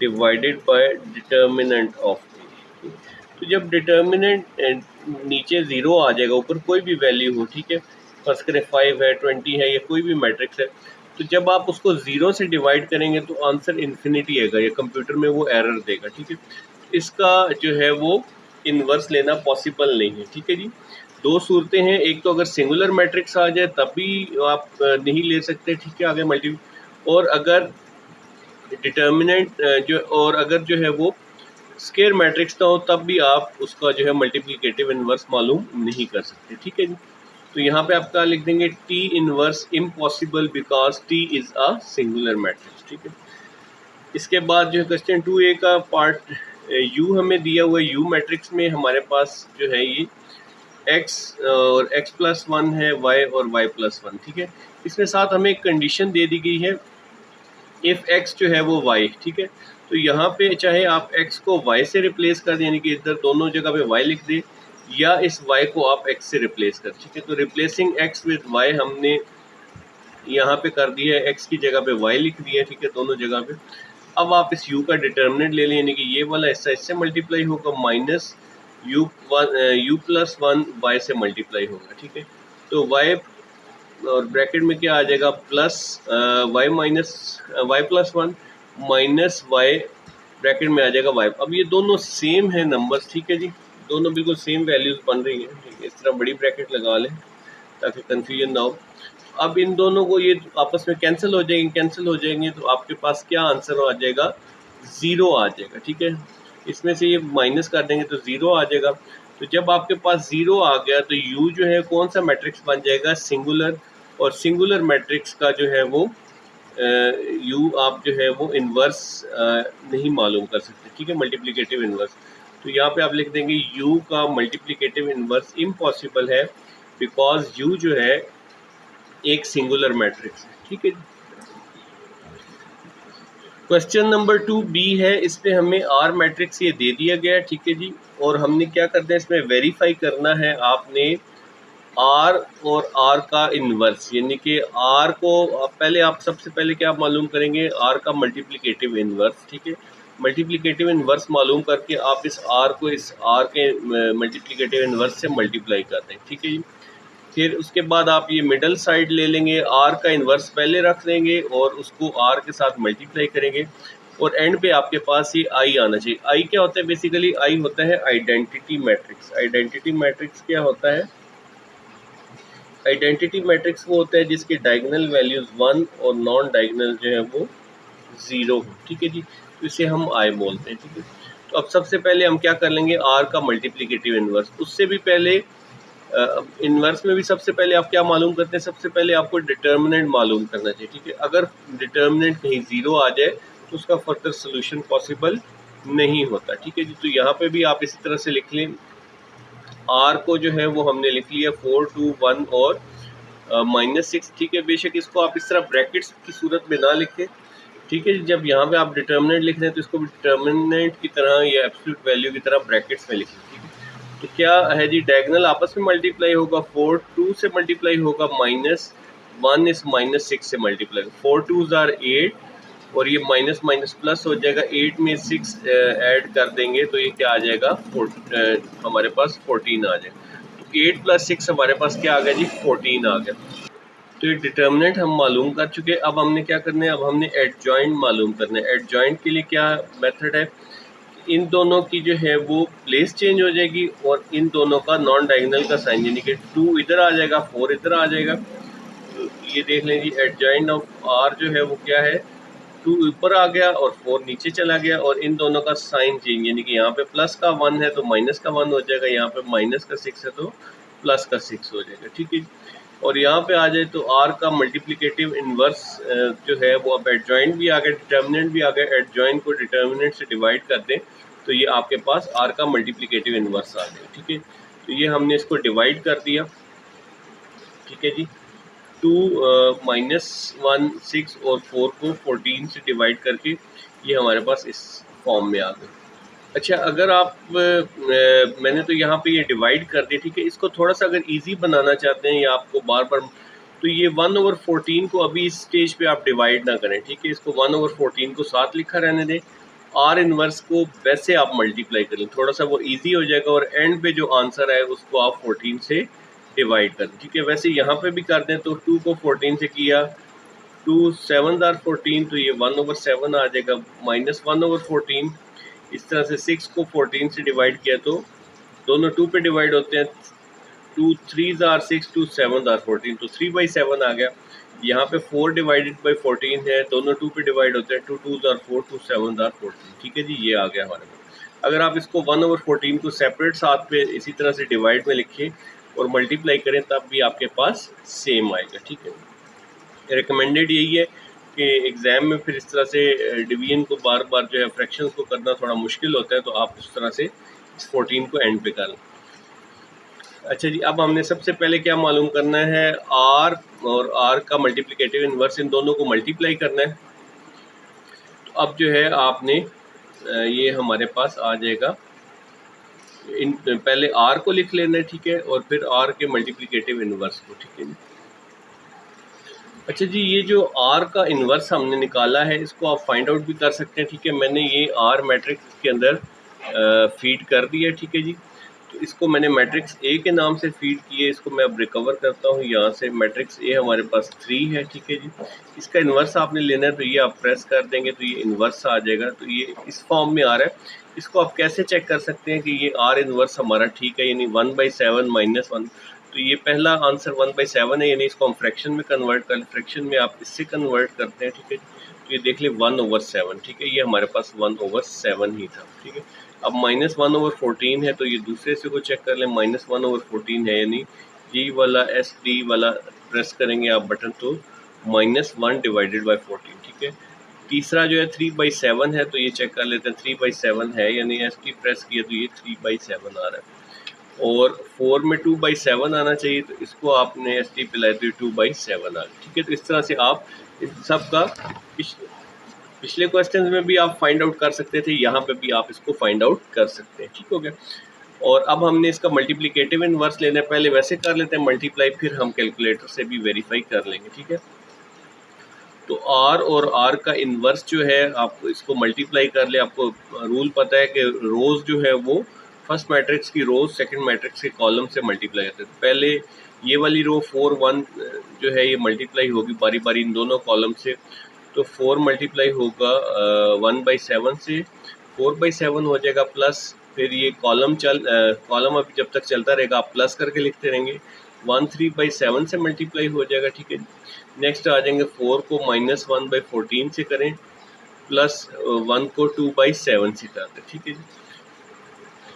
S1: divided by determinant of A. तो जब डिटर्मिनेंट नीचे 0 आ जाएगा, ऊपर कोई भी वैल्यू हो, ठीक है, फर्स्ट करें 5 है, 20 है, या कोई भी मैट्रिक्स है, तो जब आप उसको 0 से डिवाइड करेंगे तो आंसर इन्फिनिटी आएगा, या कंप्यूटर में वो एरर देगा, ठीक है। इसका जो है वो इन्वर्स लेना पॉसिबल नहीं है, ठीक है जी। दो सूरतें हैं, एक तो अगर सिंगुलर मैट्रिक्स आ जाए तब भी आप नहीं ले सकते, ठीक है, आगे मल्टी, और अगर डिटर्मिनेंट अगर जो है वो स्क्वायर मैट्रिक्स ना हो तब भी आप उसका जो है मल्टीप्लिकेटिव इन्वर्स मालूम नहीं कर सकते, ठीक है जी। तो यहाँ पे आप क्या लिख देंगे? T inverse impossible because T is a singular matrix, ठीक है। इसके बाद जो है क्वेश्चन 2A का पार्ट U हमें दिया हुआ है। U मैट्रिक्स में हमारे पास जो है ये x और x+1 है, y और y+1, ठीक है। इसके साथ हमें एक कंडीशन दे दी गई है, इफ़ x जो है वो y, ठीक है। तो यहाँ पे चाहे आप x को y से रिप्लेस कर दें, यानी कि इधर दोनों जगह पे y लिख दें, या इस y को आप x से रिप्लेस कर, ठीक है। तो रिप्लेसिंग x विद y हमने यहाँ पे कर दिया है, x की जगह पे y लिख दिया है, ठीक है, दोनों जगह पे। अब आप इस u का डिटर्मिनेंट ले लें, यानी कि ये वाला हिस्सा इससे मल्टीप्लाई होगा, माइनस u+1 y से मल्टीप्लाई होगा, ठीक है। तो y और ब्रैकेट में क्या आ जाएगा? Plus y+1 minus y, bracket में आ जाएगा y। अब ये दोनों सेम है नंबर्स, ठीक है जी, दोनों बिल्कुल सेम वैल्यूज बन रही हैं, ठीक है। इस तरह बड़ी ब्रैकेट लगा लें ताकि कंफ्यूजन ना हो। अब इन दोनों को ये आपस में कैंसिल हो जाएंगे तो आपके पास क्या आंसर आ जाएगा? 0 आ जाएगा, ठीक है। इसमें से ये माइनस कर देंगे तो 0 आ जाएगा। तो जब आपके पास 0 आ गया तो U जो है कौन सा मैट्रिक्स बन जाएगा? सिंगुलर। और सिंगुलर मैट्रिक्स का जो है वो U आप जो है वो इन्वर्स नहीं मालूम कर सकते, ठीक है, मल्टीप्लिकेटिव इन्वर्स। तो यहाँ पे आप लिख देंगे U का मल्टीप्लिकेटिव इन्वर्स इम्पॉसिबल है बिकॉज U जो है एक सिंगुलर मैट्रिक्स है, ठीक है। क्वेश्चन नंबर 2B है, इस पे हमें R मैट्रिक्स ये दे दिया गया है, ठीक है जी। और हमने क्या करना है, इसमें वेरीफाई करना है आपने R और R का इन्वर्स, यानी कि R को पहले आप सबसे पहले क्या मालूम करेंगे? R का मल्टीप्लिकेटिव इन्वर्स, ठीक है। मल्टीप्लिकेटिव इन्वर्स मालूम करके आप इस R को इस R के मल्टीप्लिकेटिव इन्वर्स से मल्टीप्लाई कर दें, ठीक है जी। फिर उसके बाद आप ये मिडल साइड ले लेंगे, R का इन्वर्स पहले रख देंगे और उसको R के साथ मल्टीप्लाई करेंगे, और एंड पे आपके पास ये I आना चाहिए। I क्या होता है? बेसिकली I होता है आइडेंटिटी मैट्रिक्स। आइडेंटिटी मैट्रिक्स क्या होता है? आइडेंटिटी मैट्रिक्स वो होता है जिसके डायगोनल वैल्यूज 1 और नॉन डायगोनल जो है वो 0 हो, ठीक है जी। तो इसे हम I बोलते हैं, ठीक है। तो अब सबसे पहले हम क्या कर लेंगे? R का मल्टीप्लिकेटिव इन्वर्स। उससे भी पहले इन्वर्स में भी सबसे पहले आप क्या मालूम करते हैं? सबसे पहले आपको डिटर्मिनेंट मालूम करना चाहिए, ठीक है। अगर डिटर्मिनेंट कहीं 0 आ जाए तो उसका फर्दर सोल्यूशन पॉसिबल नहीं होता। ठीक है जी, तो यहाँ पे भी आप इसी तरह से लिख लें। आर को जो है वो हमने लिख लिया 4, 2, 1 और -6। ठीक है, बेशक इसको आप इस तरह ब्रैकेट्स की सूरत में ना लिखें। ठीक है, जब यहाँ पे आप डिटर्मिनेंट लिख रहे हैं तो इसको भी डिटर्मिनेंट की तरह या एब्सोल्यूट वैल्यू की तरह ब्रैकेट्स में लिखें। ठीक है, तो क्या है जी, डायगोनल आपस में मल्टीप्लाई होगा, 4 2 से मल्टीप्लाई होगा, -1 इस -6 से मल्टीप्लाई, 4 2s आर 8 और ये माइनस माइनस प्लस हो जाएगा, 8 में 6 ऐड कर देंगे तो ये क्या आ जाएगा, हमारे पास 14 आ जाएगा। तो 8 + 6 हमारे पास क्या आ गया जी, 14 आ गया। तो ये डिटर्मिनेंट हम मालूम कर चुके। अब हमने क्या करना है, अब हमने एडजॉइंट मालूम करना है। एडजॉइंट के लिए क्या मेथड है, इन दोनों की जो है वो प्लेस चेंज हो जाएगी और इन दोनों का नॉन डायगोनल का साइन, यानी कि 2 इधर आ जाएगा, 4 इधर आ जाएगा। तो ये देख लें जी, एडजॉइंट ऑफ आर जो है वो क्या है, 2 ऊपर आ गया और 4 नीचे चला गया और इन दोनों का साइन चेंज, यानी कि यहाँ पे प्लस का 1 है तो माइनस का 1 हो जाएगा, यहाँ पे माइनस का 6 है तो प्लस का 6 हो जाएगा। ठीक है, और यहाँ पे आ जाए तो आर का मल्टीप्लिकेटिव इन्वर्स जो है वो अब एडजॉइंट भी आ गया, डिटर्मिनेंट भी आ गया। एडजॉइंट को डिटर्मिनेंट से डिवाइड कर दें तो ये आपके पास आर का मल्टीप्लिकेटिव इन्वर्स आ गया। ठीक है, तो ये हमने इसको डिवाइड कर दिया। ठीक है जी, 2 -1 6 और 4 को 14 से डिवाइड करके ये हमारे पास इस फॉर्म में आ गए। अच्छा, अगर आप मैंने तो यहाँ पे ये डिवाइड कर दिया। ठीक है, इसको थोड़ा सा अगर इजी बनाना चाहते हैं या आपको बार बार, तो ये 1/14 को अभी इस स्टेज पे आप डिवाइड ना करें। ठीक है, इसको 1/14 को साथ लिखा रहने दें, आर इनवर्स को वैसे आप मल्टीप्लाई करें, थोड़ा सा वो इजी हो जाएगा और एंड पे जो आंसर है उसको आप 14 से डिवाइड करें। ठीक है, वैसे यहाँ पे भी कर दें तो 2 को 14 से किया, 2 7 आर 14 तो ये 1/7 आ जाएगा, -1/14। इस तरह से 6 को 14 से डिवाइड किया तो दोनों 2 पे डिवाइड होते हैं, 2 3s आर 6, 2 7 आर 14 तो 3/7 आ गया। यहाँ पे 4 डिवाइडेड बाई 14 है, दोनों 2 पे डिवाइड होते हैं, 2 2s आर 4, 2 7 आर 14। ठीक है जी, ये आ गया हमारे पास। अगर आप इसको 1/14 को सेपरेट साथ पे इसी तरह से डिवाइड में लिखें और मल्टीप्लाई करें तब भी आपके पास सेम आएगा। ठीक है, रिकमेंडेड यही है कि एग्ज़ाम में फिर इस तरह से डिवीजन को बार बार जो है फ्रैक्शंस को करना थोड़ा मुश्किल होता है, तो आप उस तरह से इस 14 को एंड पे कर लें। अच्छा जी, अब हमने सबसे पहले क्या मालूम करना है, आर और आर का मल्टीप्लिकेटिव इन्वर्स, इन दोनों को मल्टीप्लाई करना है। तो अब जो है आपने ये हमारे पास आ जाएगा, इन पहले आर को लिख लेना है। ठीक है, और फिर आर के मल्टीप्लिकेटिव इन्वर्स को। ठीक है जी, अच्छा जी, ये जो आर का इन्वर्स हमने निकाला है इसको आप फाइंड आउट भी कर सकते हैं। ठीक है, मैंने ये आर मैट्रिक्स के अंदर फीड कर दिया। ठीक है जी, तो इसको मैंने मैट्रिक्स ए के नाम से फीड किए, इसको मैं अब रिकवर करता हूँ यहाँ से। मैट्रिक्स ए हमारे पास 3 है। ठीक है जी, इसका इन्वर्स आपने लेना है तो ये आप प्रेस कर देंगे तो ये इन्वर्स आ जाएगा, तो ये इस फॉर्म में आ रहा है। इसको आप कैसे चेक कर सकते हैं कि ये आर इन्वर्स हमारा ठीक है, यानी 1/7 -1, तो ये पहला आंसर 1/7 है, यानी इसको हम फ्रैक्शन में कन्वर्ट कर, फ्रैक्शन में आप इससे कन्वर्ट करते हैं। ठीक है, तो ये देख ले 1/7। ठीक है, ये हमारे पास 1/7 ही था। ठीक है, अब -1/14 है तो ये दूसरे से को चेक कर लें, -1/14 है, यानी जी वाला SD वाला प्रेस करेंगे आप बटन तो -1/14। ठीक है, तीसरा जो है 3/7 है तो ये चेक कर लेते हैं, 3/7 है, यानी SD प्रेस किया तो ये 3/7 आ रहा है। और 4 में 2/7 आना चाहिए तो इसको आपने SD पे लाए तो ये 2/7 आ गया। ठीक है, तो इस तरह से आप इस सब का पिछले क्वेश्चन में भी आप फाइंड आउट कर सकते थे, यहाँ पे भी आप इसको फाइंड आउट कर सकते हैं। ठीक हो गया, और अब हमने इसका मल्टीप्लिकेटिव इन्वर्स लेना है, पहले वैसे कर लेते हैं मल्टीप्लाई, फिर हम कैलकुलेटर से भी वेरीफाई कर लेंगे। ठीक है, तो R और R का इन्वर्स जो है आप इसको मल्टीप्लाई कर ले। आपको रूल पता है कि रोज़ जो है वो फर्स्ट मैट्रिक्स की रोज़ सेकंड मैट्रिक्स के कॉलम से मल्टीप्लाई करते हैं। पहले ये वाली रो 4 1 जो है ये मल्टीप्लाई होगी बारी बारी इन दोनों कॉलम से, तो 4 मल्टीप्लाई होगा 1/7 से, 4/7 हो जाएगा, प्लस फिर ये कॉलम अभी जब तक चलता रहेगा आप प्लस करके लिखते रहेंगे, 1 3/7 से मल्टीप्लाई हो जाएगा। ठीक है, नेक्स्ट आ जाएंगे 4 को -1/14 से करें, प्लस 1 को 2/7 से कर दें। ठीक है जी,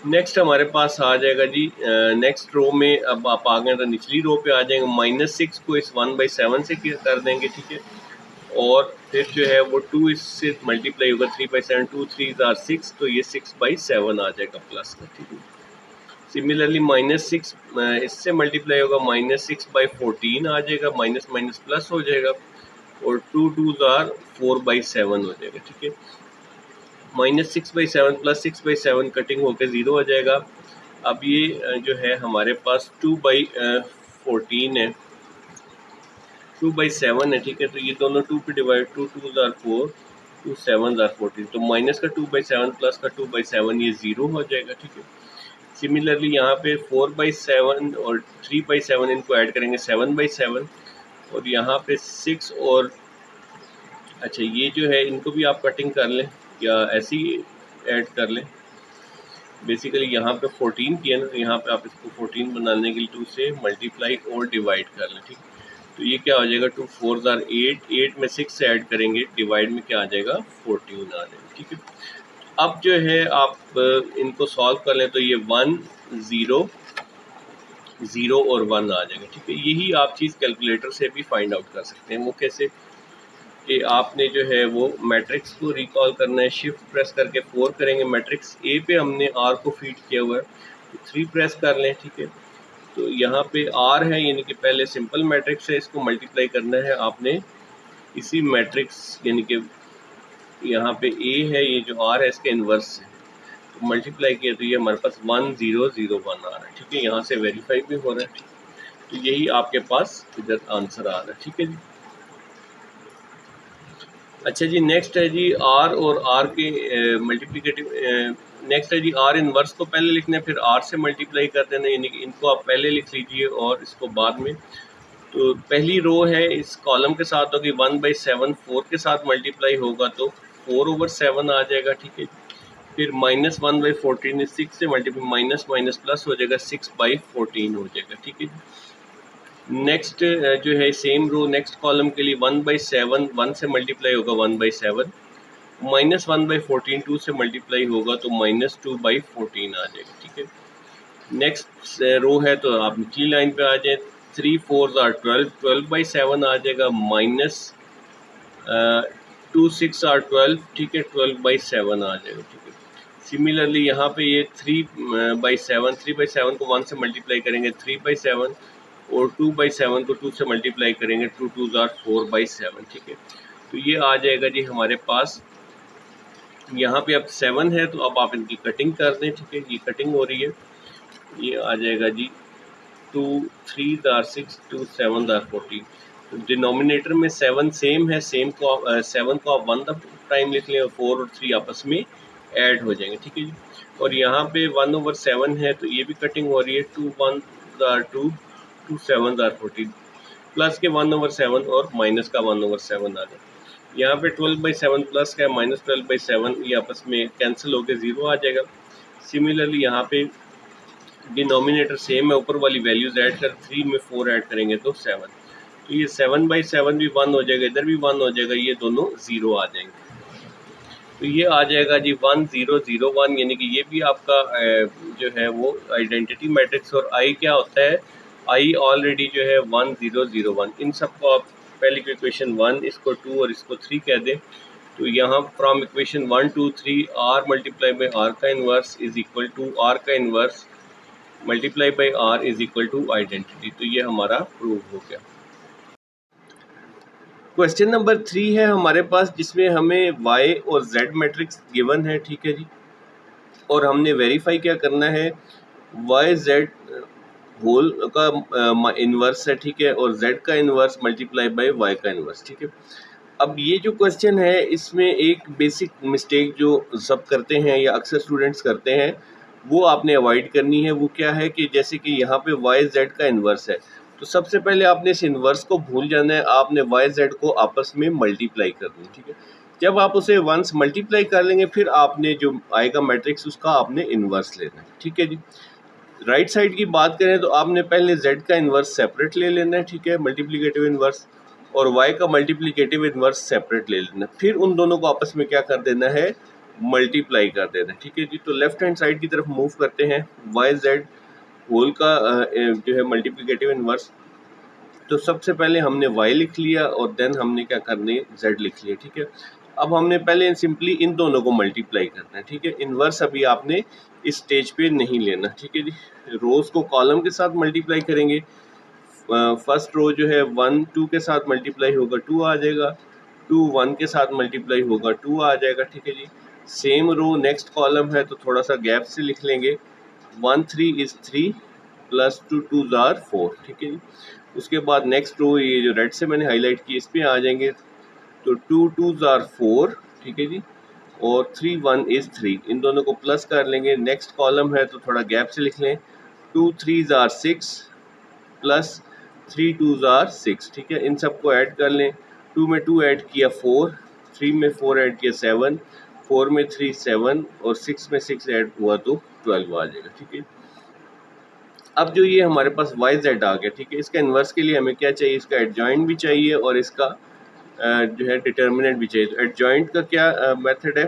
S1: नेक्स्ट हमारे पास आ जाएगा जी नेक्स्ट रो में, अब आप आ गए तो निचली रो पे आ जाएंगे, -6 को इस 1/7 से कर देंगे। ठीक है, और फिर जो है वो 2 इससे मल्टीप्लाई होगा 3/7, 2 3 आर 6, तो ये 6/7 आ जाएगा प्लस का, ठीक है। सिमिलरली -6 इससे मल्टीप्लाई होगा -6/14 आ जाएगा, माइनस माइनस प्लस हो जाएगा, और 2 2 आर 4/7 हो जाएगा, ठीक है। -6/7 प्लस 6/7 कटिंग होकर 0 हो जाएगा। अब ये जो है हमारे पास 2/14 है, 2/7 है, ठीक है। तो ये दोनों 2 पे डिवाइड, 2 2 आर 4, 2 7 आर 14, तो माइनस का 2/7 प्लस का 2/7 ये 0 हो जाएगा, ठीक है। सिमिलरली यहाँ पे 4/7 और 3/7 इनको ऐड करेंगे 7/7, और यहाँ पे 6 और अच्छा ये जो है इनको भी आप कटिंग कर लें या ऐसे ही ऐड कर लें। बेसिकली यहाँ पे 14 किया ना, तो यहाँ पे आप इसको 14 बनाने के लिए 2 से मल्टीप्लाई और डिवाइड कर लें, ठीक। तो ये क्या हो जाएगा, 2 4 आर 8, 8 में 6 से ऐड करेंगे, डिवाइड में क्या आ जाएगा 14 आ जाएगा, ठीक है। अब जो है आप इनको सॉल्व कर लें तो ये 1 0 0 और 1 आ जाएगा, ठीक है। यही आप चीज़ कैलकुलेटर से भी फाइंड आउट कर सकते हैं। वो कैसे कि आपने जो है वो मैट्रिक्स को रिकॉल करना है, शिफ्ट प्रेस करके 4 करेंगे, मैट्रिक्स ए पे हमने आर को फीड किया हुआ है, तो 3 प्रेस कर लें, ठीक है। तो यहाँ पे आर है, यानी कि पहले सिंपल मैट्रिक्स है, इसको मल्टीप्लाई करना है आपने इसी मैट्रिक्स, यानी कि यहाँ पे ए है, ये जो आर है इसके इन्वर्स है, तो मल्टीप्लाई किया तो ये हमारे पास 1 0 0 1 आ रहा है, ठीक है। यहाँ से वेरीफाई भी हो रहा है, तो यही आपके पास इधर आंसर आ रहा है, ठीक है जी। अच्छा जी, नेक्स्ट है जी आर और आर के मल्टीप्लिकेटिव। नेक्स्ट है जी आर इनवर्स को पहले लिखना है, फिर आर से मल्टीप्लाई कर देना, यानी कि इनको आप पहले लिख लीजिए और इसको बाद में। तो पहली रो है इस कॉलम के साथ होगी 1/7, 4 के साथ मल्टीप्लाई होगा तो 4/7 आ जाएगा, ठीक है। फिर -1/14 6 से मल्टीप्लाई, माइनस माइनस प्लस हो जाएगा, 6/14 हो जाएगा, ठीक है। नेक्स्ट जो है सेम रो नेक्स्ट कॉलम के लिए 1/7, 1 से मल्टीप्लाई होगा 1/7, -1/14 2 से मल्टीप्लाई होगा तो -2/14 आ जाएगा, ठीक है। नेक्स्ट रो है तो आप निचली लाइन पे आ जाए, 3 4 आर 12, 12/7 आ जाएगा, -2 6 आर 12, ठीक है, 12/7 आ जाएगा, ठीक है। सिमिलरली यहाँ पे ये 3/7, 3/7 को 1 से मल्टीप्लाई करेंगे 3/7, और 2/7 को 2 से मल्टीप्लाई करेंगे, 2 2 आर 4/7, ठीक है। तो ये आ जाएगा जी हमारे पास, यहाँ पे अब 7 है तो अब आप इनकी कटिंग कर दें, ठीक है। ये कटिंग हो रही है, ये आ जाएगा जी 2 3 आर 6, 2 7 आर 14। तो डिनोमिनेटर में 7 सेम है, सेम को 7 को आप 1 टाइम लिख लें और 4 और 3 आपस में ऐड हो जाएंगे, ठीक है जी। और यहाँ पे 1/7 है तो ये भी कटिंग हो रही है, 2 1 आर 2, 2 7 आर 14, प्लस के 1/7 और माइनस का 1/7 आ जाए। यहाँ पे 12/7 प्लस का -12/7, ये आपस में कैंसिल होकर 0 आ जाएगा। सिमिलरली यहाँ पे डिनोमिनेटर सेम है, ऊपर वाली वैल्यूज ऐड कर 3 में 4 ऐड करेंगे तो 7, तो ये 7/7 भी 1 हो जाएगा, इधर भी 1 हो जाएगा, ये दोनों 0 आ जाएंगे। तो ये आ जाएगा जी 1 0 0 1, यानी कि ये भी आपका जो है वो आइडेंटिटी मैट्रिक्स। और आई क्या होता है, आई ऑलरेडी जो है 1 0 0 1, इन सबको आप पहले की इक्वेशन 1, इसको 2 और इसको 3 कह दें, तो यहाँ from equation 1 2 3 R multiply by R का inverse is equal to R का inverse multiply by R is equal to identity. तो ये हमारा प्रूव हो गया। क्वेश्चन नंबर 3 है हमारे पास, जिसमें हमें y और z मैट्रिक्स गिवन है, ठीक है जी। और हमने वेरीफाई क्या करना है, y z होल का इन्वर्स है, ठीक है, और z का इन्वर्स मल्टीप्लाई बाय y का इन्वर्स, ठीक है। अब ये जो क्वेश्चन है इसमें एक बेसिक मिस्टेक जो सब करते हैं या अक्सर स्टूडेंट्स करते हैं, वो आपने अवॉइड करनी है। वो क्या है कि जैसे कि यहाँ पे y z का इन्वर्स है, तो सबसे पहले आपने इस इन्वर्स को भूल जाना है, आपने y z को आपस में मल्टीप्लाई करना है, ठीक है। जब आप उसे वंस मल्टीप्लाई कर लेंगे, फिर आपने जो आएगा मैट्रिक्स उसका आपने इन्वर्स लेना है, ठीक है जी। राइट साइड की बात करें तो आपने पहले z का इन्वर्स सेपरेट ले लेना है, ठीक है, मल्टीप्लिकेटिव इन्वर्स, और y का मल्टीप्लिकेटिव इन्वर्स सेपरेट ले लेना, फिर उन दोनों को आपस में क्या कर देना है, मल्टीप्लाई कर देना, ठीक है जी। तो लेफ्ट हैंड साइड की तरफ मूव करते हैं, y z होल का जो है मल्टीप्लिकेटिव इन्वर्स तो सबसे पहले हमने y लिख लिया और देन हमने क्या करने z लिख लिया, ठीक है। अब हमने पहले सिंपली इन दोनों को मल्टीप्लाई करना है, ठीक है। इनवर्स अभी आपने इस स्टेज पे नहीं लेना, ठीक है जी। रोज को कॉलम के साथ मल्टीप्लाई करेंगे। फर्स्ट रो जो है 1 2 के साथ मल्टीप्लाई होगा 2 आ जाएगा, 2 1 के साथ मल्टीप्लाई होगा 2 आ जाएगा, ठीक है जी। सेम रो नेक्स्ट कॉलम है तो थोड़ा सा गैप से लिख लेंगे, 1 3 इज 3 प्लस 2 2 आर 4, ठीक है जी। उसके बाद नेक्स्ट रो ये जो रेड से मैंने हाईलाइट की इस पे आ जाएंगे, तो 2 2 आर 4, ठीक है जी, और 3 1 इज 3, इन दोनों को प्लस कर लेंगे। नेक्स्ट कॉलम है तो थोड़ा गैप से लिख लें, 2 3 आर 6 प्लस 3 2 आर 6, ठीक है। इन सबको ऐड कर लें, 2 में 2 ऐड किया 4, 3 में 4 ऐड किया 7, 4 में 3 7 और 6 में 6 ऐड हुआ तो 12 आ जाएगा, ठीक है। अब जो ये हमारे पास वाई जेड आ गया, ठीक है। इसका इन्वर्स के लिए हमें क्या चाहिए, इसका एडजॉइंट भी चाहिए और इसका जो है डिटर्मिनेंट भी चाहिए। तो एडजॉइंट का क्या मेथड है,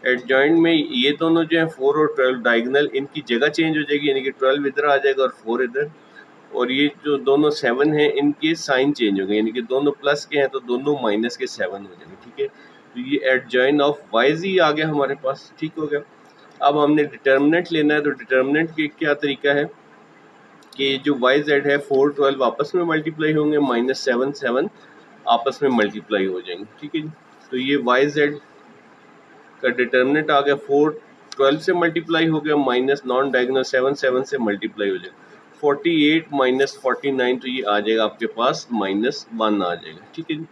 S1: एडजॉइंट में ये दोनों जो है 4 और 12 डायगोनल, इनकी जगह चेंज हो जाएगी, यानी कि 12 इधर आ जाएगा और 4 इधर, और ये जो दोनों 7 हैं इनके साइन चेंज हो गए, यानी कि दोनों प्लस के हैं तो दोनों माइनस के 7 हो जाएंगे, ठीक है। तो ये एडजॉइंट ऑफ वाई जी आ गया हमारे पास, ठीक हो गया। अब हमने डिटर्मिनेंट लेना है, तो डिटर्मिनेंट के क्या तरीका है कि जो वाई जेड है 4 12 आपस में मल्टीप्लाई होंगे, माइनस 7 7 आपस में मल्टीप्लाई हो जाएंगे, ठीक है जी। तो ये वाई जेड का डिटर्मिनेंट आ गया, 4 12 से मल्टीप्लाई हो गया, माइनस नॉन डायगोनल 7 7 से मल्टीप्लाई हो जाएगा, 48 माइनस 49, तो ये आ जाएगा आपके पास -1 आ जाएगा, ठीक है जी।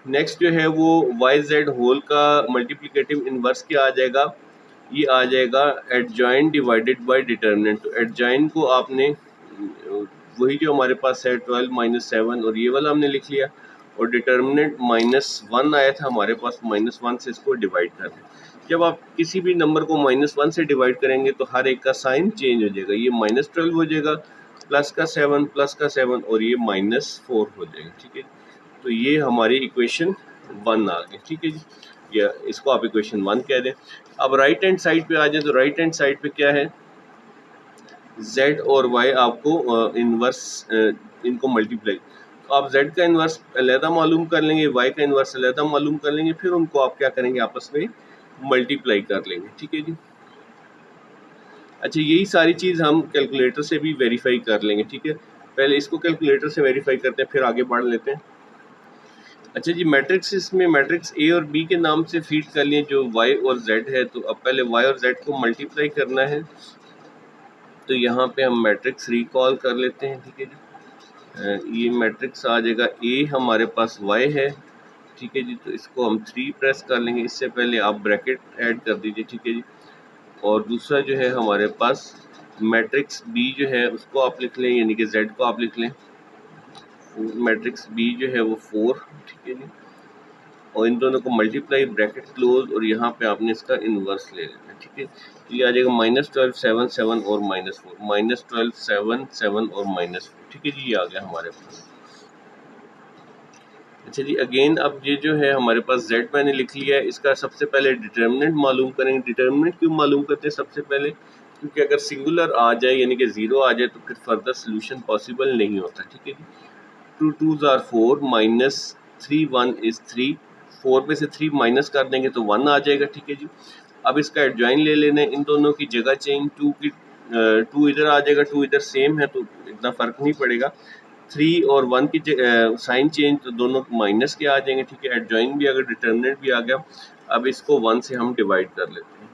S1: नेक्स्ट जो है वो वाई जेड होल का मल्टीप्लिकेटिव इनवर्स क्या आ जाएगा, ये आ जाएगा एडजॉइंट डिवाइडेड बाय डिटर्मिनेंट। तो एडजॉइंट को आपने वही जो हमारे पास है 12 माइनस 7 और ये वाला हमने लिख लिया, और डिटर्मिनेंट -1 आया था हमारे पास, -1 से इसको डिवाइड कर दें। जब आप किसी भी नंबर को -1 से डिवाइड करेंगे तो हर एक का साइन चेंज हो जाएगा, ये -12 हो जाएगा, प्लस का 7 और ये -4 हो जाएगा, ठीक है। तो ये हमारी इक्वेशन 1 आ गई, ठीक है जी, या इसको आप इक्वेशन 1 कह दें। अब राइट हैंड साइड पे आ जाए, तो राइट हैंड साइड पे क्या है, z और y आपको इनवर्स इनको मल्टीप्लाई, तो आप z का इनवर्स अलहदा मालूम कर लेंगे, y का इनवर्स अलहदा मालूम कर लेंगे, फिर उनको आप क्या करेंगे आपस में मल्टीप्लाई कर लेंगे, ठीक है जी। अच्छा, यही सारी चीज़ हम कैलकुलेटर से भी वेरीफाई कर लेंगे, ठीक है। पहले इसको कैलकुलेटर से वेरीफाई करते हैं, फिर आगे बढ़ लेते हैं। अच्छा जी, मैट्रिक्स इसमें मैट्रिक्स ए और बी के नाम से फीड कर लिए जो वाई और जेड है, तो अब पहले वाई और जेड को मल्टीप्लाई करना है, तो यहाँ पे हम मैट्रिक्स रिकॉल कर लेते हैं, ठीक है जी। ये मैट्रिक्स आ जाएगा, ए हमारे पास वाई है, ठीक है जी, तो इसको हम 3 प्रेस कर लेंगे, इससे पहले आप ब्रैकेट ऐड कर दीजिए, ठीक है जी। और दूसरा जो है हमारे पास मैट्रिक्स बी जो है उसको आप लिख लें, यानी कि जेड को आप लिख लें, मैट्रिक्स बी जो है वो 4, ठीक है जी, और इन दोनों को मल्टीप्लाई, ब्रैकेट क्लोज, और यहाँ पे आपने इसका इन्वर्स ले लेना है, ठीक है। तो ये आ जाएगा -12 7 7 और -4, -12 7 7 और -4, ठीक है जी, ये आ गया हमारे पास। अच्छा जी, अगेन अब ये जो है हमारे पास z मैंने लिख लिया है, इसका सबसे पहले डिटर्मिनेंट मालूम करेंगे। डिटर्मिनेंट क्यों मालूम करते हैं सबसे पहले, क्योंकि अगर सिंगुलर आ जाए यानी कि 0 आ जाए तो फिर फर्दर सोल्यूशन पॉसिबल नहीं होता, ठीक है जी। 2 2 आर 4 माइनस 3 1 इज 3, 4 में से 3 माइनस कर देंगे तो 1 आ जाएगा, ठीक है जी। अब इसका एडजॉइन ले लेना है, इन दोनों की जगह चेंज, 2 इधर आ जाएगा, 2 इधर सेम है तो इतना फ़र्क नहीं पड़ेगा। 3 और 1 की साइन चेंज, तो दोनों माइनस के आ जाएंगे, ठीक है। एडजॉइन भी अगर डिटर्मिनेंट भी आ गया, अब इसको 1 से हम डिवाइड कर लेते हैं।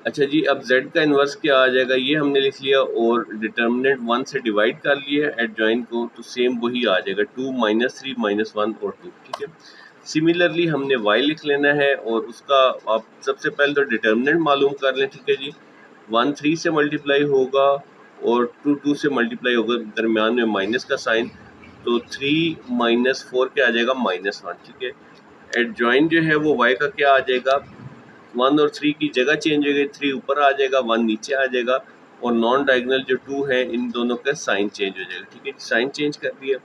S1: अच्छा जी, अब z का इन्वर्स क्या आ जाएगा, ये हमने लिख लिया, और डिटर्मिनेंट 1 से डिवाइड कर लिया एडजॉइन को, तो सेम वही आ जाएगा, 2 -3 -1 और 2, ठीक है। सिमिलरली हमने y लिख लेना है, और उसका आप सबसे पहले तो डिटर्मिनेंट मालूम कर लें, ठीक है जी। 1 3 से मल्टीप्लाई होगा और 2 2 से मल्टीप्लाई होगा, दरमियान में माइनस का साइन, तो 3 -4 क्या आ जाएगा, -1, ठीक है। एडजॉइन जो है वो y का क्या आ जाएगा, 1 और 3 की जगह चेंज हो गई, 3 ऊपर आ जाएगा, 1 नीचे आ जाएगा, और नॉन डायगोनल जो 2 है इन दोनों का साइन चेंज हो जाएगा, ठीक है। साइन चेंज कर दिया।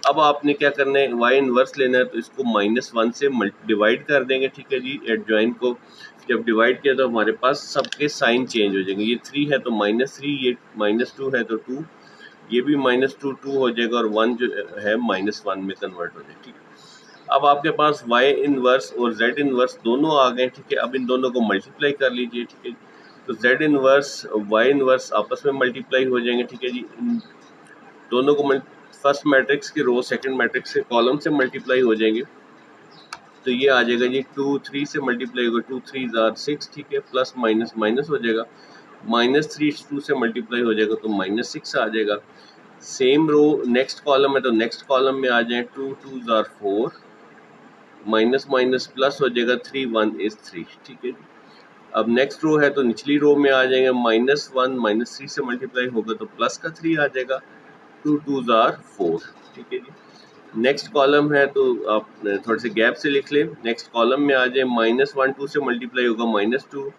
S1: अब आपने क्या करना है, y इनवर्स लेना है, तो इसको -1 से डिवाइड कर देंगे, ठीक है जी। एडजॉइन को जब डिवाइड किया तो हमारे पास सबके साइन चेंज हो जाएंगे, ये 3 है तो -3, ये -2 है तो 2, ये भी -2 हो जाएगा और 1 जो है -1 में कन्वर्ट हो जाएगा। ठीक है, अब आपके पास y इनवर्स और z इनवर्स दोनों आ गए। ठीक है, अब इन दोनों को मल्टीप्लाई कर लीजिए। ठीक है, तो z इनवर्स y इनवर्स आपस में मल्टीप्लाई हो जाएंगे। ठीक है जी, इन दोनों को फर्स्ट मैट्रिक्स की रो सेकंड मैट्रिक्स के कॉलम से मल्टीप्लाई हो जाएंगे। तो ये आ जाएगा जी 2 3 से मल्टीप्लाई होगा, 2 3 जार 6। ठीक है, प्लस माइनस माइनस हो जाएगा, -3 2 से मल्टीप्लाई हो जाएगा तो -6 आ जाएगा। सेम रो नेक्स्ट कॉलम है तो नेक्स्ट कॉलम में आ जाए 2 2 जार 4, माइनस माइनस प्लस हो जाएगा, 3 1 इज 3। ठीक है, अब नेक्स्ट रो है तो निचली रो में आ जाएंगे -1 -3 से मल्टीप्लाई होगा तो प्लस का 3 आ जाएगा, 2 2 जार 4। ठीक है जी, नेक्स्ट कॉलम है तो आप थोड़े से गैप से लिख लें। नेक्स्ट कॉलम में आ जाए -1 2 से मल्टीप्लाई होगा -2,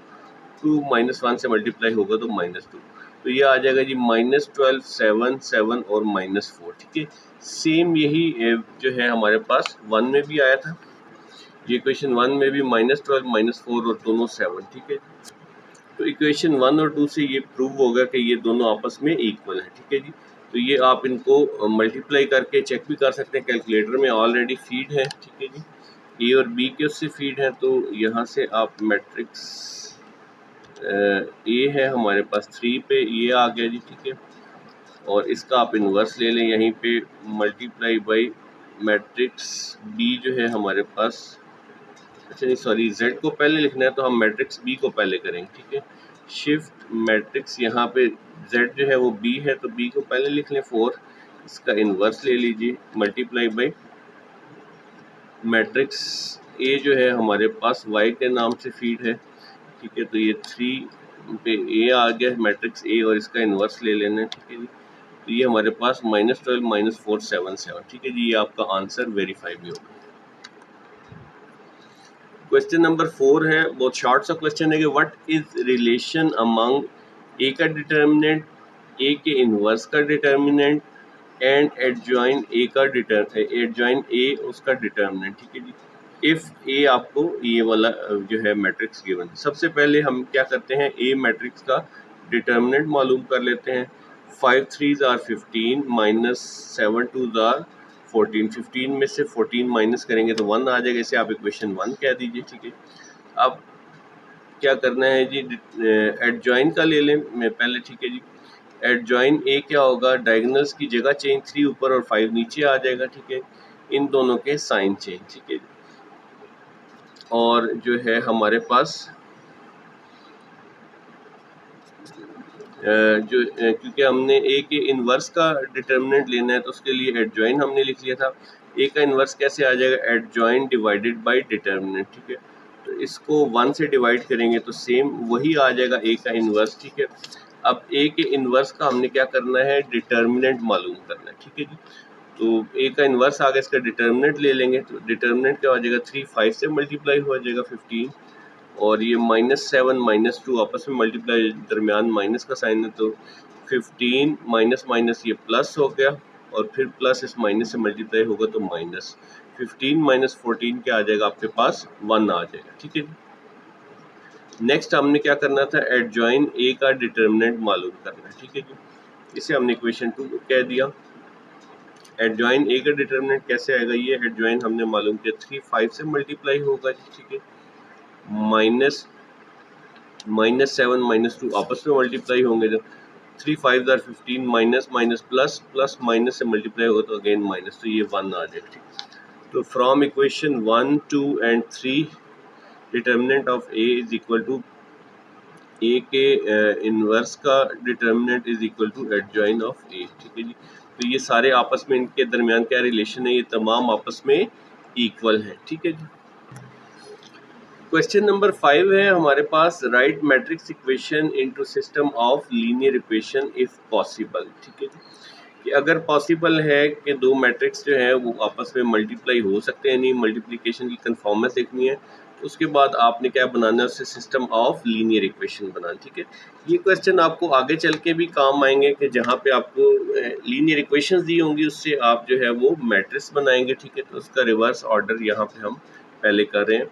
S1: 2 -1 से मल्टीप्लाई होगा तो -2। तो ये आ जाएगा जी -12 7 7 और -4। ठीक है, सेम यही जो है हमारे पास 1 में भी आया था। ये इक्वेशन 1 में भी -12 -4 और दोनों 7। ठीक है, तो इक्वेशन 1 और 2 से ये प्रूव होगा कि ये दोनों आपस में इक्वल है। ठीक है जी, तो ये आप इनको मल्टीप्लाई करके चेक भी कर सकते हैं, कैलकुलेटर में ऑलरेडी फीड है। ठीक है जी, ए और बी के उससे फीड है, तो यहाँ से आप मैट्रिक्स ए है हमारे पास 3 पे ये आ गया जी। ठीक है, और इसका आप इन्वर्स ले लें यहीं पे, मल्टीप्लाई बाई मैट्रिक्स बी जो है हमारे पास, अच्छा नहीं सॉरी, z को पहले लिखना है तो हम मैट्रिक्स b को पहले करेंगे। ठीक है, शिफ्ट मैट्रिक्स यहाँ पे z जो है वो b है तो b को पहले लिख लें 4, इसका इन्वर्स ले लीजिए, मल्टीप्लाई बाई मैट्रिक्स a जो है हमारे पास y के नाम से फीड है। ठीक है, तो ये 3 पे a आ गया मैट्रिक्स a और इसका इन्वर्स ले लेना है। ठीक है जी, तो ये हमारे पास -12 -4 7 7। ठीक है जी, ये आपका आंसर वेरीफाई भी होगा। क्वेश्चन नंबर 4 है, बहुत शॉर्ट सा क्वेश्चन है कि व्हाट इज रिलेशन अमंग ए का डिटर्मिनेंट, ए के इनवर्स का डिटर्मिनेंट एंड एडजॉइन ए का एडजॉइन ए उसका डिटर्मिनेंट। ठीक है जी, इफ ए आपको ये वाला जो है मैट्रिक्स गिवन। सबसे पहले हम क्या करते हैं, ए मैट्रिक्स का डिटर्मिनेंट मालूम कर लेते हैं। 5 3 जार 15 -7 2 जार 14, 15 में से 14 माइनस करेंगे तो 1 आ जाएगा, इसे आप इक्वेशन 1 कह दीजिए। ठीक है, अब क्या करना है जी, एडजॉइन का ले लें मैं पहले। ठीक है जी, एडजॉइन ए क्या होगा, डायगोनल्स की जगह चेंज, 3 ऊपर और 5 नीचे आ जाएगा। ठीक है, इन दोनों के साइन चेंज। ठीक है, और जो है हमारे पास क्योंकि हमने ए के इन्वर्स का डिटर्मिनेंट लेना है तो उसके लिए एडजॉइन हमने लिख लिया था। ए का इन्वर्स कैसे आ जाएगा, एडजॉइन डिवाइडेड बाय डिटर्मिनेंट। ठीक है, तो इसको 1 से डिवाइड करेंगे तो सेम वही आ जाएगा ए का इन्वर्स। ठीक है, अब ए के इन्वर्स का हमने क्या करना है, डिटर्मिनेंट मालूम करना है। ठीक है जी, तो ए का इन्वर्स आ गया, इसका डिटर्मिनेंट ले लेंगे तो डिटर्मिनेंट क्या हो जाएगा, 3 5 से मल्टीप्लाई हो जाएगा 15, और ये -7 -2 आपस में मल्टीप्लाई, दरमियान माइनस का साइन है तो 15 माइनस माइनस ये प्लस हो गया, और फिर प्लस इस माइनस से मल्टीप्लाई होगा तो माइनस 15 -14 क्या आ जाएगा आपके पास, 1 आ जाएगा। ठीक है, नेक्स्ट हमने क्या करना था, एडजॉइन ए का डिटर्मिनेंट मालूम करना है। ठीक है जी, इसे हमने इक्वेशन 2 कह दिया। एडजॉइन ए का डिटर्मिनेंट कैसे आएगा, ये एडजॉइन हमने मालूम किया 3 5 से मल्टीप्लाई होगा जी। ठीक है, -7 -2 आपस में मल्टीप्लाई होंगे, जब 3 5 jar 15, minus minus plus, plus minus से मल्टीप्लाई होगा तो अगेन माइनस, तो ये 1 आ जाएगा। ठीक, तो from equation 1 2 and 3 determinant of A is equal to ए के इनवर्स का determinant is equal to adjoin of A. ठीक है जी, तो ये सारे आपस में इनके दरमियान क्या रिलेशन है, ये तमाम आपस में इक्वल है। ठीक है जी, क्वेश्चन नंबर 5 है हमारे पास, write matrix equation into system of linear equation if possible. ठीक है, कि अगर पॉसिबल है कि दो मैट्रिक्स जो है वो आपस में मल्टीप्लाई हो सकते हैं, नहीं मल्टीप्लिकेशन की कन्फॉर्मेंस देखनी है तो उसके बाद आपने क्या बनाना है, उससे सिस्टम ऑफ लीनियर इक्वेशन बनाना। ठीक है, ये क्वेश्चन आपको आगे चल के भी काम आएंगे कि जहाँ पे आपको लीनियर इक्वेशंस दी होंगी उससे आप जो है वो मैट्रिक्स बनाएंगे। ठीक है, तो उसका रिवर्स ऑर्डर यहाँ पे हम पहले कर रहे हैं।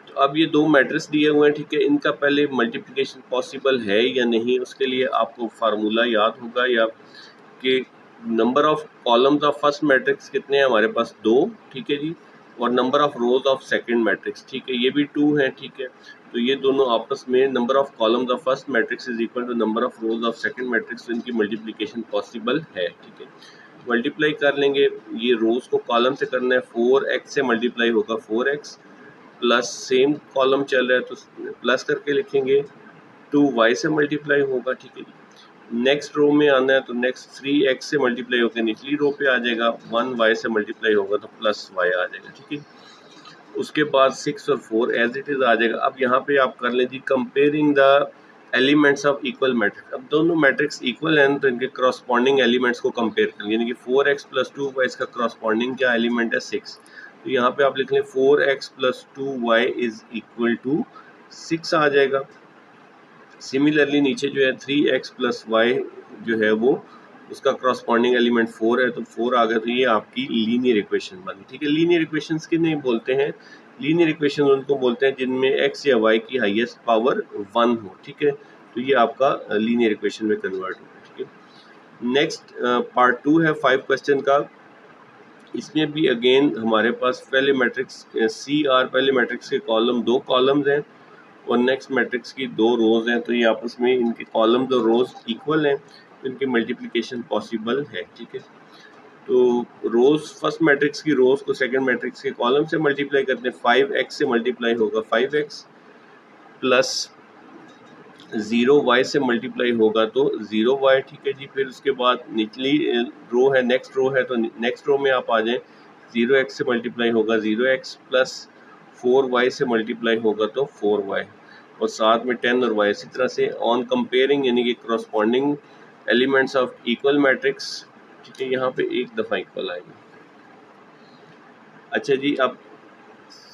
S1: तो अब ये दो मैट्रिक्स दिए हुए हैं। ठीक है, इनका पहले मल्टीप्लिकेशन पॉसिबल है या नहीं, उसके लिए आपको फार्मूला याद होगा या कि number of columns of first matrix कितने हैं हमारे पास 2, ठीक है जी, और number of rows of second matrix, ठीक है, ये भी 2 है, ठीक है। तो ये दोनों आपस में number of columns of first matrix is equal to number of rows of second matrix, तो इनकी मल्टीप्लिकेशन पॉसिबल है, ठीक है। मल्टीप्लाई कर लेंगे, ये रोज को कॉलम से करना है, 4x से मल्टीप्लाई होगा 4x प्लस सेम कॉलम चल रहा है तो प्लस करके लिखेंगे, 2y से मल्टीप्लाई होगा, ठीक है जी। नेक्स्ट रो में आना है तो नेक्स्ट 3x से मल्टीप्लाई होकर निचली रो पे आ जाएगा, 1y से मल्टीप्लाई होगा तो प्लस y आ जाएगा, ठीक है। उसके बाद 6 और 4 एज इट इज़ आ जाएगा। अब यहाँ पे आप कर लें जी comparing the elements of equal matrix. अब दोनों मैट्रिक्स इक्वल हैं तो इनके करस्पॉन्डिंग एलिमेंट्स को कंपेयर करें, यानी कि 4x प्लस 2y इसका करस्पॉन्डिंग क्या एलिमेंट है 6। तो यहाँ पे आप लिख लें 4x plus 2y is equal to 6 आ जाएगा। सिमिलरली नीचे जो है 3x प्लस वाई जो है वो उसका करस्पॉन्डिंग एलिमेंट 4 है, तो 4 आ गया, तो ये आपकी लीनियर इक्वेशन बनी, ठीक है। लीनियर इक्वेशंस किन्हें बोलते हैं? लीनियर इक्वेशन उनको बोलते हैं जिनमें x या y की हाईएस्ट पावर 1 हो, ठीक है। तो ये आपका लीनियर इक्वेशन में कन्वर्ट होगा, ठीक है। नेक्स्ट पार्ट 2 है 5 क्वेश्चन का। इसमें भी अगेन हमारे पास पहले मैट्रिक्स CR पहले मैट्रिक्स के कॉलम 2 कॉलम्स हैं और नेक्स्ट मैट्रिक्स की 2 रोज हैं, तो ये आपस में इनके कॉलम्स और रोज इक्वल हैं, तो इनकी मल्टीप्लिकेशन पॉसिबल है, ठीक है। तो रोज फर्स्ट मैट्रिक्स की रोज को सेकंड मैट्रिक्स के कॉलम से मल्टीप्लाई करते हैं, 5x से मल्टीप्लाई होगा 5x प्लस 0y से मल्टीप्लाई होगा तो 0y, ठीक है जी। फिर उसके बाद निचली रो है, नेक्स्ट रो है, तो नेक्स्ट रो में आप आ जाएं, 0x से मल्टीप्लाई होगा 0x प्लस 4y से मल्टीप्लाई होगा तो 4y और साथ में 10 और y। इसी तरह से ऑन कंपेयरिंग यानी कि corresponding elements of equal matrix, ठीक है, यहाँ पे एक दफ़ा इक्वल आएगी। अच्छा जी, अब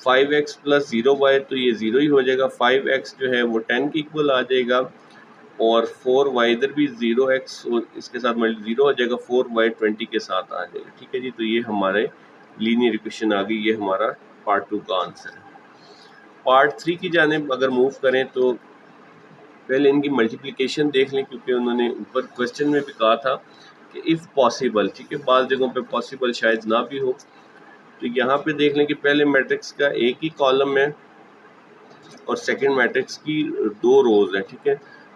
S1: 5x प्लस 0y तो ये 0 ही हो जाएगा, 5x जो है वो 10 के इक्वल आ जाएगा और 4y इधर भी 0x और इसके साथ 0 हो जाएगा, 4y 20 के साथ आ जाएगा, ठीक है जी। तो ये हमारे लीनियर इक्वेशन आ गई, ये हमारा पार्ट 2 का आंसर है। पार्ट 3 की जानिब अगर मूव करें तो पहले इनकी मल्टीप्लिकेशन देख लें, क्योंकि उन्होंने ऊपर क्वेश्चन में भी कहा था कि इफ़ पॉसिबल, ठीक है, बाज़ जगहों पे पॉसिबल शायद ना भी हो। तो यहाँ पे देख लें कि पहले मैट्रिक्स का एक ही कॉलम है और सेकंड मैट्रिक्स की 2 रोज है, ठीक है।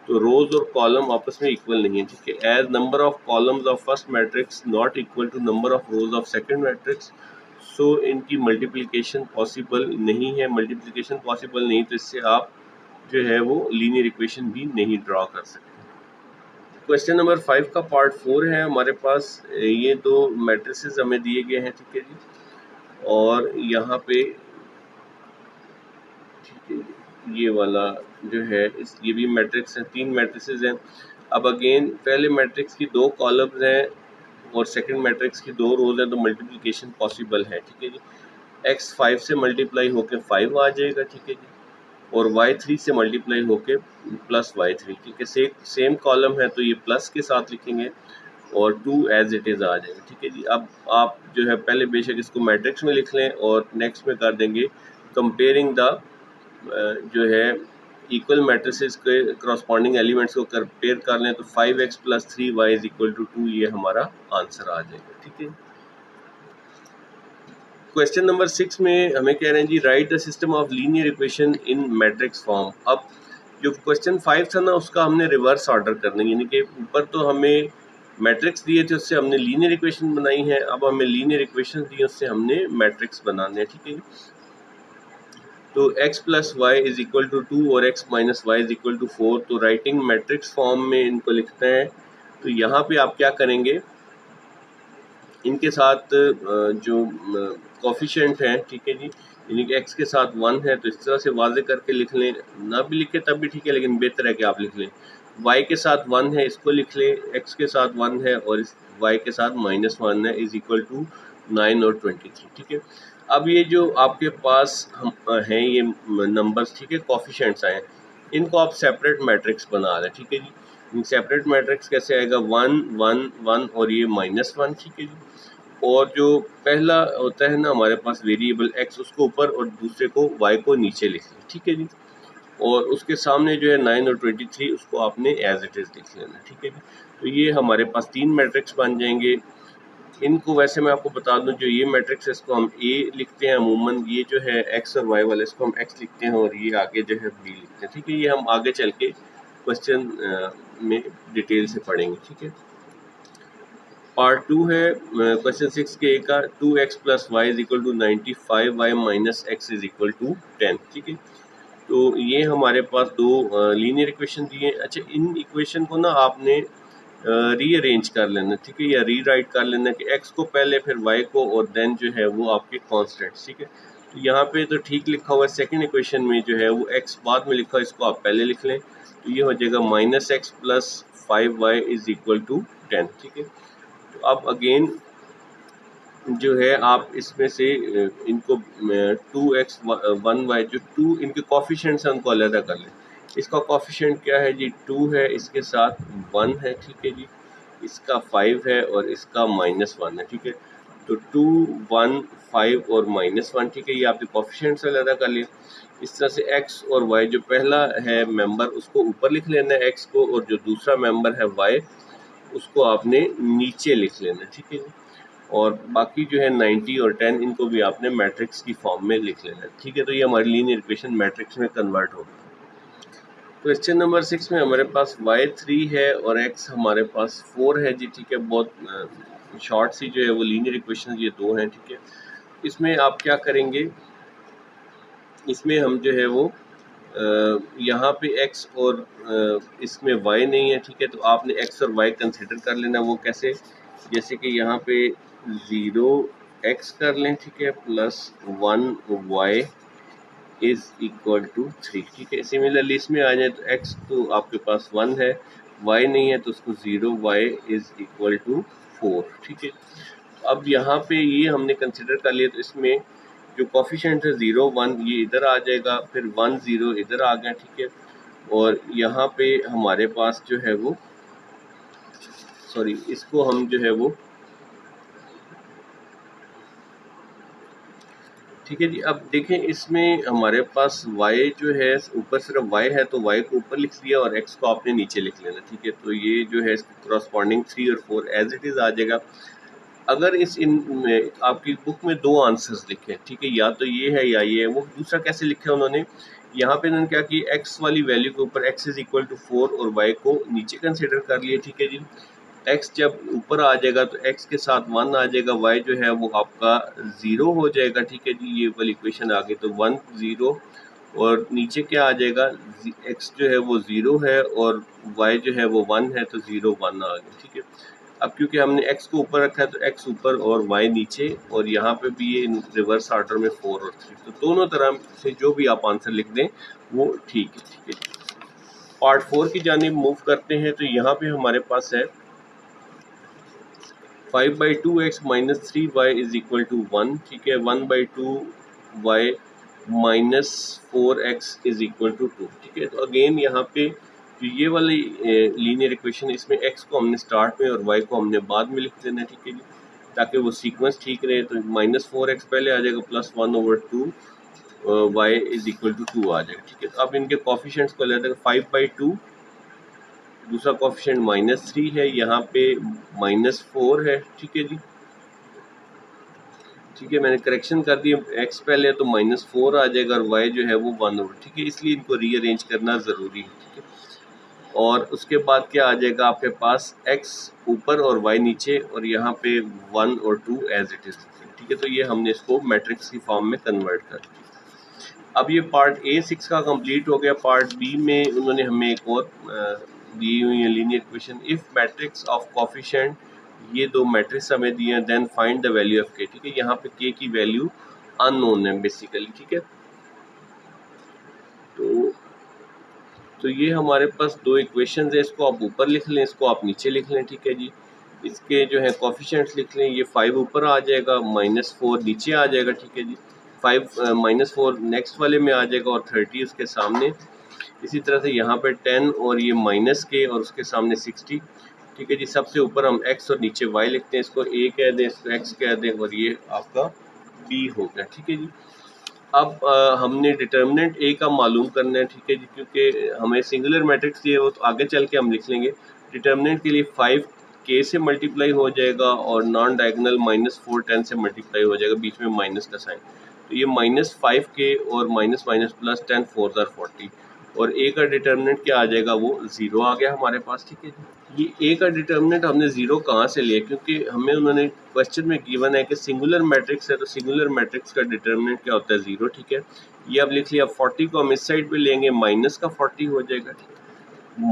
S1: तो रोज और कॉलम आपस में इक्वल नहीं है, ठीक है। As number of columns of first matrix not equal to number of rows of second matrix, so इनकी मल्टीप्लिकेशन पॉसिबल नहीं है। मल्टीप्लिकेशन पॉसिबल नहीं तो इससे आप जो है वो लीनियर इक्वेशन भी नहीं ड्रॉ कर सकते। क्वेश्चन नंबर 5 का पार्ट 4 है हमारे पास। ये 2 मैट्रिसेस हमें दिए गए हैं, ठीक है जी, और यहाँ पे ठीक है ये वाला जो है ये भी मैट्रिक्स है, 3 मैट्रिसेस हैं। अब अगेन पहले मैट्रिक्स की 2 कॉलम्स हैं और सेकंड मैट्रिक्स की 2 रोज हैं, तो मल्टीप्लिकेशन पॉसिबल है, ठीक है जी। x 5 से मल्टीप्लाई होके 5 आ जाएगा, ठीक है जी, और y 3 से मल्टीप्लाई होके प्लस y3, ठीक है। सेम कॉलम है तो ये प्लस के साथ लिखेंगे और 2 एज इट इज़ आ जाएगा, ठीक है जी। अब आप जो है पहले बेशक इसको मैट्रिक्स में लिख लें और नेक्स्ट में कर देंगे कंपेयरिंग द जो है इक्वल मैट्रिसेस के करस्पॉन्डिंग एलिमेंट्स को कंपेयर कर लें तो 5x plus 3y is equal to 2 ये हमारा आंसर आ जाएगा, ठीक है। क्वेश्चन नंबर 6 में हमें कह रहे हैं जी write the system of linear equation in matrix form. अब जो क्वेश्चन 5 था ना उसका हमने रिवर्स ऑर्डर करना है, यानी कि ऊपर तो हमें मैट्रिक्स दिए थे उससे हमने लीनियर इक्वेशन बनाई है, अब हमें लीनियर इक्वेशन दी उससे हमने मैट्रिक्स बनाने हैं, ठीक है। तो x plus Y is equal to 2 और x minus Y is equal to 4, तो राइटिंग मैट्रिक्स फॉर्म में इनको लिखते हैं। तो यहाँ पे आप क्या करेंगे, इनके साथ जो कोफिशिएंट हैं, ठीक है जी, यानी कि x के साथ 1 है तो इस तरह से वाजे करके लिख लें, ना भी लिखे तब भी ठीक है, लेकिन बेहतर है कि आप लिख लें। y के साथ 1 है इसको लिख लें, x के साथ 1 है और इस y के साथ -1 है, इज इक्वल टू 9 और 23, ठीक है। अब ये जो आपके पास हम हैं ये नंबर्स, ठीक है, कोफिशिएंट्स आए, इनको आप सेपरेट मैट्रिक्स बना रहे हैं, ठीक है जी। सेपरेट मैट्रिक्स कैसे आएगा, 1 1 1 और ये -1, ठीक है जी। और जो पहला होता है ना हमारे पास वेरिएबल x, उसको ऊपर और दूसरे को y को नीचे लिख लें, ठीक है जी। और उसके सामने जो है 9 और 23 उसको आपने एज इट इज़ लिख लेना, ठीक है जी। तो ये हमारे पास 3 मैट्रिक्स बन जाएंगे। इनको वैसे मैं आपको बता दूं, जो ये मैट्रिक्स है इसको हम ए लिखते हैं अमूमन, ये जो है एक्स और वाई वाले इसको हम एक्स लिखते हैं, और ये आगे जो है बी लिखते हैं। ठीक है, ये हम आगे चल के क्वेश्चन में डिटेल से पढ़ेंगे। ठीक है, पार्ट 2 है क्वेश्चन 6 के का 2x plus Y is equal to 95y minus X is equal to 10। ठीक है, तो ये हमारे पास दो लीनियर इक्वेशन दिए हैं। अच्छा, इन इक्वेशन को ना आपने रीअरेंज कर लेना, ठीक है, या रीराइट कर लेना कि x को पहले फिर y को और देन जो है वो आपके कॉन्स्टेंट्स। ठीक है, तो यहाँ पे तो ठीक लिखा हुआ है, सेकंड इक्वेशन में जो है वो x बाद में लिखा है, इसको आप पहले लिख लें, तो ये हो जाएगा minus X plus 5y is equal to 10। ठीक है, तो अब अगेन जो है आप इसमें से इनको 2x 1y जो 2 इनके कॉफिशेंट्स हैं उनको अलग कर लें। इसका कॉफिशेंट क्या है जी, 2 है, इसके साथ 1 है। ठीक है जी, इसका 5 है और इसका -1 है। ठीक है, तो 2 1 5 और -1। ठीक है, ये आपके कॉफिशेंट्स अलग कर लिए। इस तरह से x और y, जो पहला है मेंबर उसको ऊपर लिख लेना है x को, और जो दूसरा मेंबर है y उसको आपने नीचे लिख लेना है। ठीक है जी, और बाकी जो है 90 और 10 इनको भी आपने मैट्रिक्स की फॉर्म में लिख लेना है। ठीक है, तो ये हमारी लीनियर इक्वेशन मैट्रिक्स में कन्वर्ट होगी। क्वेश्चन नंबर 6 में हमारे पास y3 है और x हमारे पास 4 है जी। ठीक है, बहुत शॉर्ट सी जो है वो लीनियर इक्वेशन ये दो हैं। ठीक है, इसमें आप क्या करेंगे, इसमें हम जो है वो यहाँ पे x और इसमें y नहीं है। ठीक है, तो आपने x और y कंसिडर कर लेना। वो कैसे, जैसे कि यहाँ पे 0x कर लें, ठीक है, plus 1y is equal to 3। ठीक है, सिमिलरली इसमें आ जाए तो x तो आपके पास 1 है, y नहीं है तो उसको 0y इज इक्वल टू 4। ठीक है, अब यहाँ पे ये हमने कंसिडर कर लिया, तो इसमें जो कॉफिशेंट है 0 1 ये इधर आ जाएगा, फिर 1 0 इधर आ गया। ठीक है, और यहाँ पे हमारे पास जो है वो सॉरी इसको हम जो है वो ठीक है जी, अब देखें इसमें हमारे पास y जो है ऊपर सिर्फ y है तो y को ऊपर लिख लिया और x को आपने नीचे लिख लेना। ठीक है, तो ये जो है करस्पॉन्डिंग 3 और 4 एज इट इज़ आ जाएगा। अगर इस इन में आपकी बुक में दो आंसर्स लिखे, ठीक है, या तो ये है या ये है, वो दूसरा कैसे लिखा है उन्होंने, यहाँ पे उन्होंने क्या किया, x वाली वैल्यू के ऊपर x इज इक्वल टू 4 और y को नीचे कंसिडर कर लिया। ठीक है जी, x जब ऊपर आ जाएगा तो x के साथ 1 आ जाएगा, y जो है वो आपका 0 हो जाएगा। ठीक है जी, ये वाली इक्वेशन आ गई, तो 1 0 और नीचे क्या आ जाएगा, x जो है वो 0 है और y जो है वो 1 है, तो 0 1 आ गया। ठीक है, अब क्योंकि हमने x को ऊपर रखा है तो x ऊपर और y नीचे, और यहाँ पे भी ये रिवर्स ऑर्डर में 4 और 3, तो दोनों तरह से जो भी आप आंसर लिख दें वो ठीक है। ठीक है, पार्ट 4 की जानिब मूव करते हैं, तो यहाँ पे हमारे पास है 5/2x minus 3y is equal to 1। ठीक है, 1/2y minus 4x is equal to 2। ठीक है, तो अगेन यहाँ पे तो ये वाली लीनियर इक्वेशन, इसमें x को हमने स्टार्ट में और y को हमने बाद में लिख देना है। ठीक है जी, ताकि वो सीक्वेंस ठीक रहे, तो -4x पहले आ जाएगा plus 1/2 y is equal to 2 आ जाएगा। ठीक है, तो अब इनके कॉफिशेंट्स को लेते हैं, 5/2 दूसरा कॉफिशेंट -3 है, यहाँ पे -4 है। ठीक है जी, ठीक है, मैंने करेक्शन कर दी, x पहले तो -4 आ जाएगा और y जो है वो 1/। ठीक है, इसलिए इनको रीअरेंज करना ज़रूरी है। ठीक है, और उसके बाद क्या आ जाएगा आपके पास, x ऊपर और y नीचे, और यहाँ पे 1 और 2 एज इट इज़। ठीक है, तो ये हमने इसको मैट्रिक्स की फॉर्म में कन्वर्ट कर दिया। अब ये पार्ट A6 का कंप्लीट हो गया। पार्ट B में उन्होंने हमें एक और दी हुई है linear equation, if matrix of coefficient, ये दो मैट्रिक्स हमें दिए हैं, then find the value of k। ठीक है, यहाँ पे k की वैल्यू अननोन है बेसिकली। ठीक है, तो ये हमारे पास दो इक्वेशन है, इसको आप ऊपर लिख लें, इसको आप नीचे लिख लें। ठीक है जी, इसके जो है कॉफिशेंट्स लिख लें, ये 5 ऊपर आ जाएगा, -4 नीचे आ जाएगा। ठीक है जी, 5 -4 नेक्स्ट वाले में आ जाएगा और 30 उसके सामने। इसी तरह से यहाँ पे 10 और ये -k और उसके सामने 60। ठीक है जी, सबसे ऊपर हम x और नीचे y लिखते हैं, इसको a कह दें, इसको x कह दें, और ये आपका b हो गया। ठीक है जी, अब हमने डिटर्मिनेंट a का मालूम करना है। ठीक है जी, क्योंकि हमें सिंगुलर मैट्रिक्स दिए वो तो आगे चल के हम लिख लेंगे, डिटर्मिनेंट के लिए 5k से मल्टीप्लाई हो जाएगा और नॉन डायगोनल -4 10 से मल्टीप्लाई हो जाएगा, बीच में माइनस का साइन। तो ये -5k और माइनस माइनस प्लस 10 4 40 और ए का डिटर्मिनेंट क्या आ जाएगा, वो 0 आ गया हमारे पास। ठीक है जी, ये ए का डिटर्मिनेंट हमने 0 कहाँ से लिया, क्योंकि हमें उन्होंने क्वेश्चन में गिवन है कि सिंगुलर मैट्रिक्स है, तो सिंगुलर मैट्रिक्स का डिटर्मिनेंट क्या होता है, 0। ठीक है, ये अब लिख लिया। 40 को हम इस साइड पे लेंगे, माइनस का 40 हो जाएगा। ठीक है,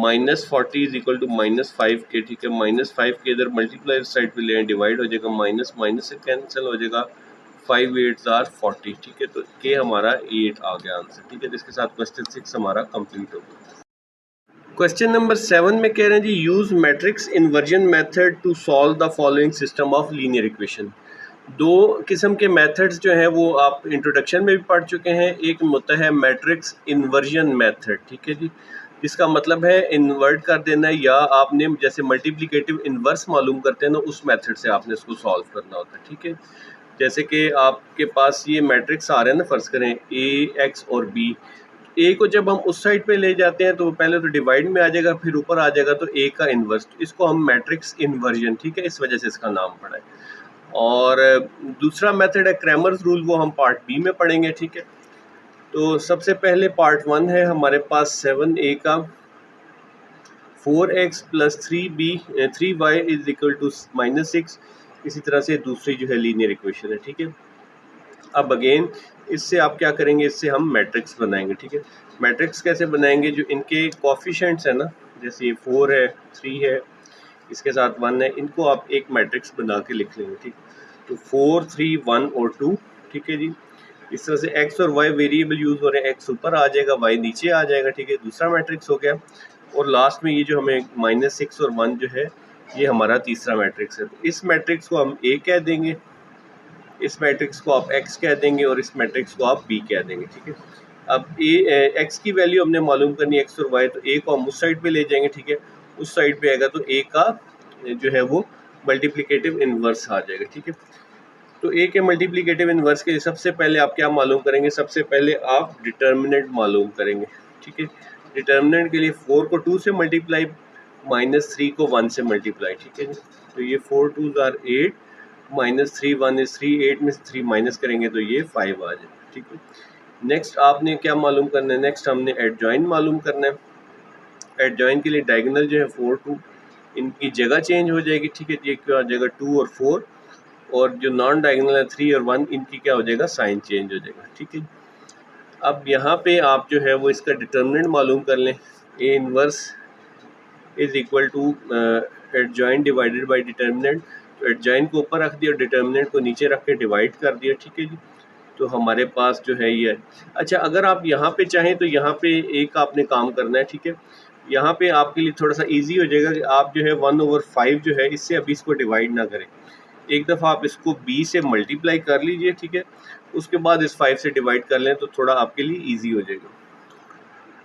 S1: -40 इज इक्वल टू -5k। ठीक है, -5k इधर मल्टीप्लाई इस साइड पे ले डिवाइड हो जाएगा, माइनस माइनस से कैंसिल हो जाएगा, 5 8 आर 40। ठीक है, तो के हमारा 8 आ गया आंसर। ठीक है, इसके साथ क्वेश्चन 6 हमारा कंप्लीट हो गया। क्वेश्चन नंबर 7 में कह रहे हैं जी, use matrix inversion method to solve the following system of linear equation. दो किस्म के मेथड्स जो हैं वो आप इंट्रोडक्शन में भी पढ़ चुके हैं। एक होता है मैट्रिक्स इन्वर्जन मेथड। ठीक है जी, इसका मतलब है इन्वर्ट कर देना, या आपने जैसे मल्टीप्लिकेटिव इन्वर्स मालूम करते हैं ना, उस मेथड से आपने इसको सॉल्व करना होता है। ठीक है, जैसे कि आपके पास ये मैट्रिक्स आ रहे हैं ना, फर्ज करें ए एक्स और बी। ए को जब हम उस साइड पे ले जाते हैं तो पहले तो डिवाइड में आ जाएगा, फिर ऊपर आ जाएगा तो ए का इन्वर्स, तो इसको हम मैट्रिक्स इन्वर्जन, ठीक है, इस वजह से इसका नाम पड़ा है। और दूसरा मेथड है क्रैमर्स रूल, वो हम पार्ट बी में पढ़ेंगे। ठीक है, तो सबसे पहले पार्ट 1 है हमारे पास 7a का 4x plus 3y is equal to -6। इसी तरह से दूसरी जो है लीनियर इक्वेशन है। ठीक है, अब अगेन इससे आप क्या करेंगे, इससे हम मैट्रिक्स बनाएंगे। ठीक है, मैट्रिक्स कैसे बनाएंगे, जो इनके कोफिशिएंट्स है ना, जैसे ये 4 है, 3 है, इसके साथ 1 है, इनको आप एक मैट्रिक्स बना के लिख लेंगे। ठीक, तो 4 3 1 और 2। ठीक है जी, इस तरह से x और y वेरिएबल यूज हो रहे हैं, x ऊपर आ जाएगा, y नीचे आ जाएगा। ठीक है, दूसरा मैट्रिक्स हो गया। और लास्ट में ये जो हमें -6 और 1 जो है, ये हमारा तीसरा मैट्रिक्स है। तो इस मैट्रिक्स को हम a कह देंगे, इस मैट्रिक्स को आप x कह देंगे और इस मैट्रिक्स को आप b कह देंगे। ठीक है, अब x की वैल्यू हमने मालूम करनी है, x और y, तो a को हम उस साइड पे ले जाएंगे। ठीक है, उस साइड पे आएगा तो a का जो है वो मल्टीप्लिकेटिव इन्वर्स आ जाएगा। ठीक है, तो a के मल्टीप्लिकेटिव इन्वर्स के लिए सबसे पहले आप क्या मालूम करेंगे, सबसे पहले आप डिटर्मिनेंट मालूम करेंगे। ठीक है, डिटर्मिनेंट के लिए 4 को 2 से मल्टीप्लाई, -3 को 1 से मल्टीप्लाई। ठीक है, तो ये 4 2 आर 8, -3 1 इज 3, 8 में से 3 माइनस करेंगे तो ये 5 आ जाएगा। ठीक है, नेक्स्ट आपने क्या मालूम करना है, नेक्स्ट हमने एडजॉइन मालूम करना है। एडजॉइन के लिए डायगोनल जो है 4 2, इनकी जगह चेंज हो जाएगी। ठीक है, ये क्या हो जाएगा 2 और 4, और जो नॉन डायगोनल है 3 और 1, इनकी क्या हो जाएगा, साइन चेंज हो जाएगा। ठीक है, अब यहाँ पे आप जो है वो इसका डिटर्मिनेंट मालूम कर लें, A inverse is equal to adjoint divided by determinant. तो एडजॉइन को ऊपर रख दिया, डिटर्मिनेंट को नीचे रख के डिवाइड कर दिया। ठीक है जी, तो हमारे पास जो है ये। अच्छा, अगर आप यहाँ पे चाहें तो यहाँ पे एक आपने काम करना है। ठीक है, यहाँ पे आपके लिए थोड़ा सा इजी हो जाएगा कि आप जो है 1/5 जो है, इससे अभी इसको डिवाइड ना करें, एक दफ़ा आप इसको b से मल्टीप्लाई कर लीजिए। ठीक है, उसके बाद इस 5 से डिवाइड कर लें तो थोड़ा आपके लिए ईजी हो जाएगा।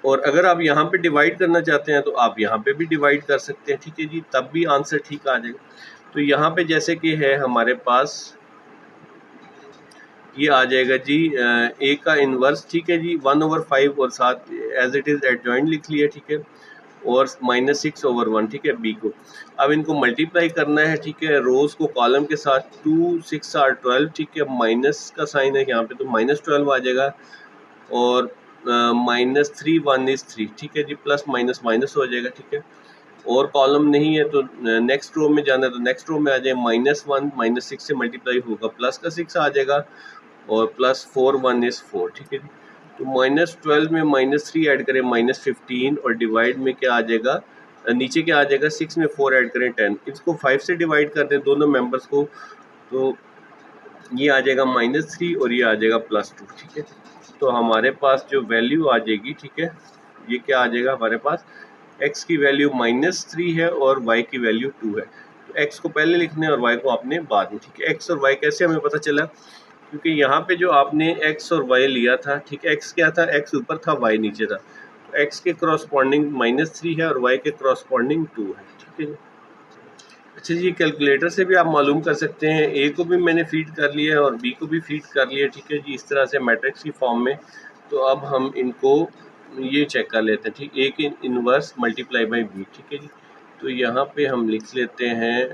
S1: और अगर आप यहाँ पे डिवाइड करना चाहते हैं तो आप यहाँ पे भी डिवाइड कर सकते हैं। ठीक है जी, तब भी आंसर ठीक आ जाएगा। तो यहाँ पे जैसे कि है हमारे पास ये आ जाएगा जी a का इन्वर्स। ठीक है जी, 1/5 और साथ एज इट इज़ एडजॉइंट लिख लिया। ठीक है, और -6/1। ठीक है, b को अब इनको मल्टीप्लाई करना है। ठीक है, रोज को कॉलम के साथ, 2 6 आर 12। ठीक है, माइनस का साइन है यहाँ पे तो -12 आ जाएगा, और -3 1 इज 3। ठीक है जी, प्लस माइनस माइनस हो जाएगा। ठीक है, और कॉलम नहीं है तो नेक्स्ट रो में जाना है, तो नेक्स्ट रो में आ जाए, -1 -6 से मल्टीप्लाई होगा, प्लस का 6 आ जाएगा, और +4 1 इज 4। ठीक है जी, तो -12 में -3 ऐड करें, -15, और डिवाइड में क्या आ जाएगा, नीचे क्या आ जाएगा, 6 में 4 ऐड करें 10, इसको 5 से डिवाइड कर दें दोनों मेंबर्स को, तो ये आ जाएगा -3 और ये आ जाएगा +2। ठीक है, तो हमारे पास जो वैल्यू आ जाएगी, ठीक है, ये क्या आ जाएगा हमारे पास, x की वैल्यू -3 है और y की वैल्यू 2 है। तो x को पहले लिखने और y को आपने बाद में। ठीक है, x और y कैसे हमें पता चला, क्योंकि यहाँ पे जो आपने x और y लिया था, ठीक है, x क्या था, x ऊपर था, y नीचे था, तो x के क्रॉसपॉन्डिंग -3 है और y के क्रॉसपॉन्डिंग 2 है। ठीक है, अच्छा जी, कैलकुलेटर से भी आप मालूम कर सकते हैं, a को भी मैंने फीड कर लिया है और b को भी फीड कर लिया। ठीक है जी, इस तरह से मैट्रिक्स की फॉर्म में। तो अब हम इनको ये चेक कर लेते हैं। ठीक, a की इनवर्स मल्टीप्लाई बाई b। ठीक है जी, तो यहाँ पे हम लिख लेते हैं,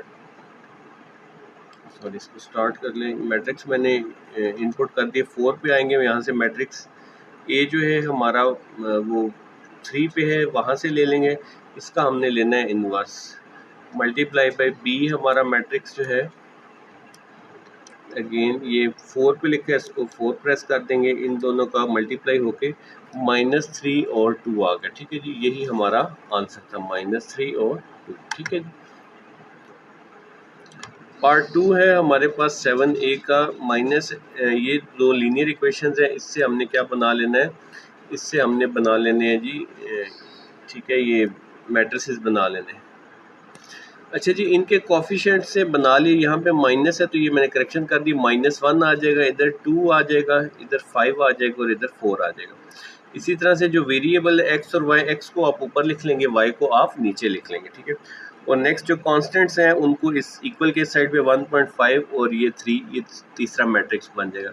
S1: सॉरी इसको स्टार्ट कर लें। मैट्रिक्स मैंने इनपुट कर दिए, 4 पे आएंगे, यहाँ से मैट्रिक्स ए जो है हमारा वो 3 पे है, वहाँ से ले लेंगे। इसका हमने लेना है इनवर्स, मल्टीप्लाई बाय बी हमारा मैट्रिक्स जो है, अगेन ये 4 पे लिखा है, इसको 4 प्रेस कर देंगे, इन दोनों का मल्टीप्लाई होके -3 और 2 आ गया। ठीक है जी, यही हमारा आंसर था, -3 और 2। ठीक है जी। पार्ट 2 है हमारे पास 7a का माइनस, ये दो लीनियर इक्वेशंस हैं, इससे हमने क्या बना लेना है, इससे हमने बना लेने हैं जी, ठीक है, ये मैट्रिसेस बना लेने हैं। अच्छा जी, इनके कोफिशिएंट से बना लिए, यहाँ पे माइनस है तो ये मैंने करेक्शन कर दी, -1 आ जाएगा, इधर 2 आ जाएगा, इधर 5 आ जाएगा और इधर 4 आ जाएगा। इसी तरह से जो वेरिएबल एक्स और वाई, एक्स को आप ऊपर लिख लेंगे, वाई को आप नीचे लिख लेंगे। ठीक है, और नेक्स्ट जो कांस्टेंट्स हैं उनको इस इक्वल के साइड पे 1.5 और ये 3, ये तीसरा मैट्रिक्स बन जाएगा।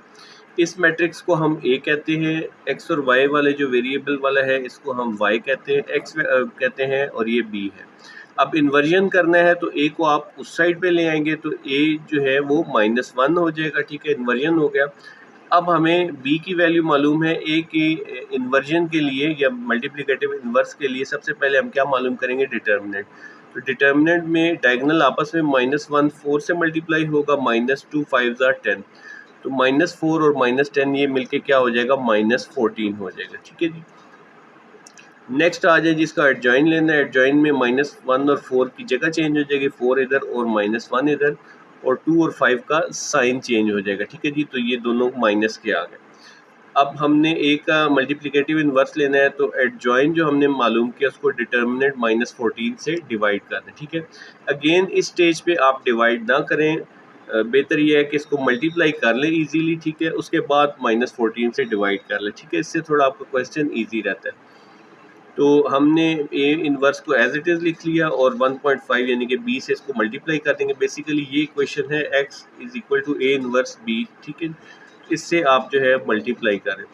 S1: इस मैट्रिक्स को हम ए कहते हैं, एक्स और वाई वाले जो वेरिएबल वाला है इसको हम वाई कहते हैं, एक्स कहते हैं, और ये बी है। अब इन्वर्जन करना है तो ए को आप उस साइड पे ले आएंगे तो ए जो है वो -1 हो जाएगा। ठीक है, इन्वर्जन हो गया। अब हमें b की वैल्यू मालूम है, a की इन्वर्जन के लिए या मल्टीप्लिकेटिव इन्वर्स के लिए सबसे पहले हम क्या मालूम करेंगे, डिटर्मिनेंट। तो डिटर्मिनेंट में डायगोनल आपस में -1 4 से मल्टीप्लाई होगा, -2 5 are 10, तो -4 और -10 ये मिलके क्या हो जाएगा, -14 हो जाएगा। ठीक है जी। नेक्स्ट आ जाए जिसका एडजॉइन लेना है, एडजॉइन में -1 और 4 की जगह चेंज हो जाएगी, 4 इधर और -1 इधर, और 2 और 5 का साइन चेंज हो जाएगा। ठीक है जी, तो ये दोनों माइनस के आ गए। अब हमने ए का मल्टीप्लिकेटिव इन्वर्स लेना है तो एडजॉइन जो हमने मालूम किया उसको डिटर्मिनेंट -14 से डिवाइड कर दें। ठीक है, अगेन इस स्टेज पे आप डिवाइड ना करें, बेहतर ये है कि इसको मल्टीप्लाई कर लें इजीली। ठीक है, उसके बाद -14 से डिवाइड कर लें। ठीक है, इससे थोड़ा आपका क्वेश्चन ईजी रहता है। तो हमने ए इनवर्स को एज इट इज़ लिख लिया और 1.5 यानी कि b से इसको मल्टीप्लाई कर देंगे। बेसिकली ये इक्वेशन है x = a इनवर्स b। ठीक है, इससे आप जो है मल्टीप्लाई करें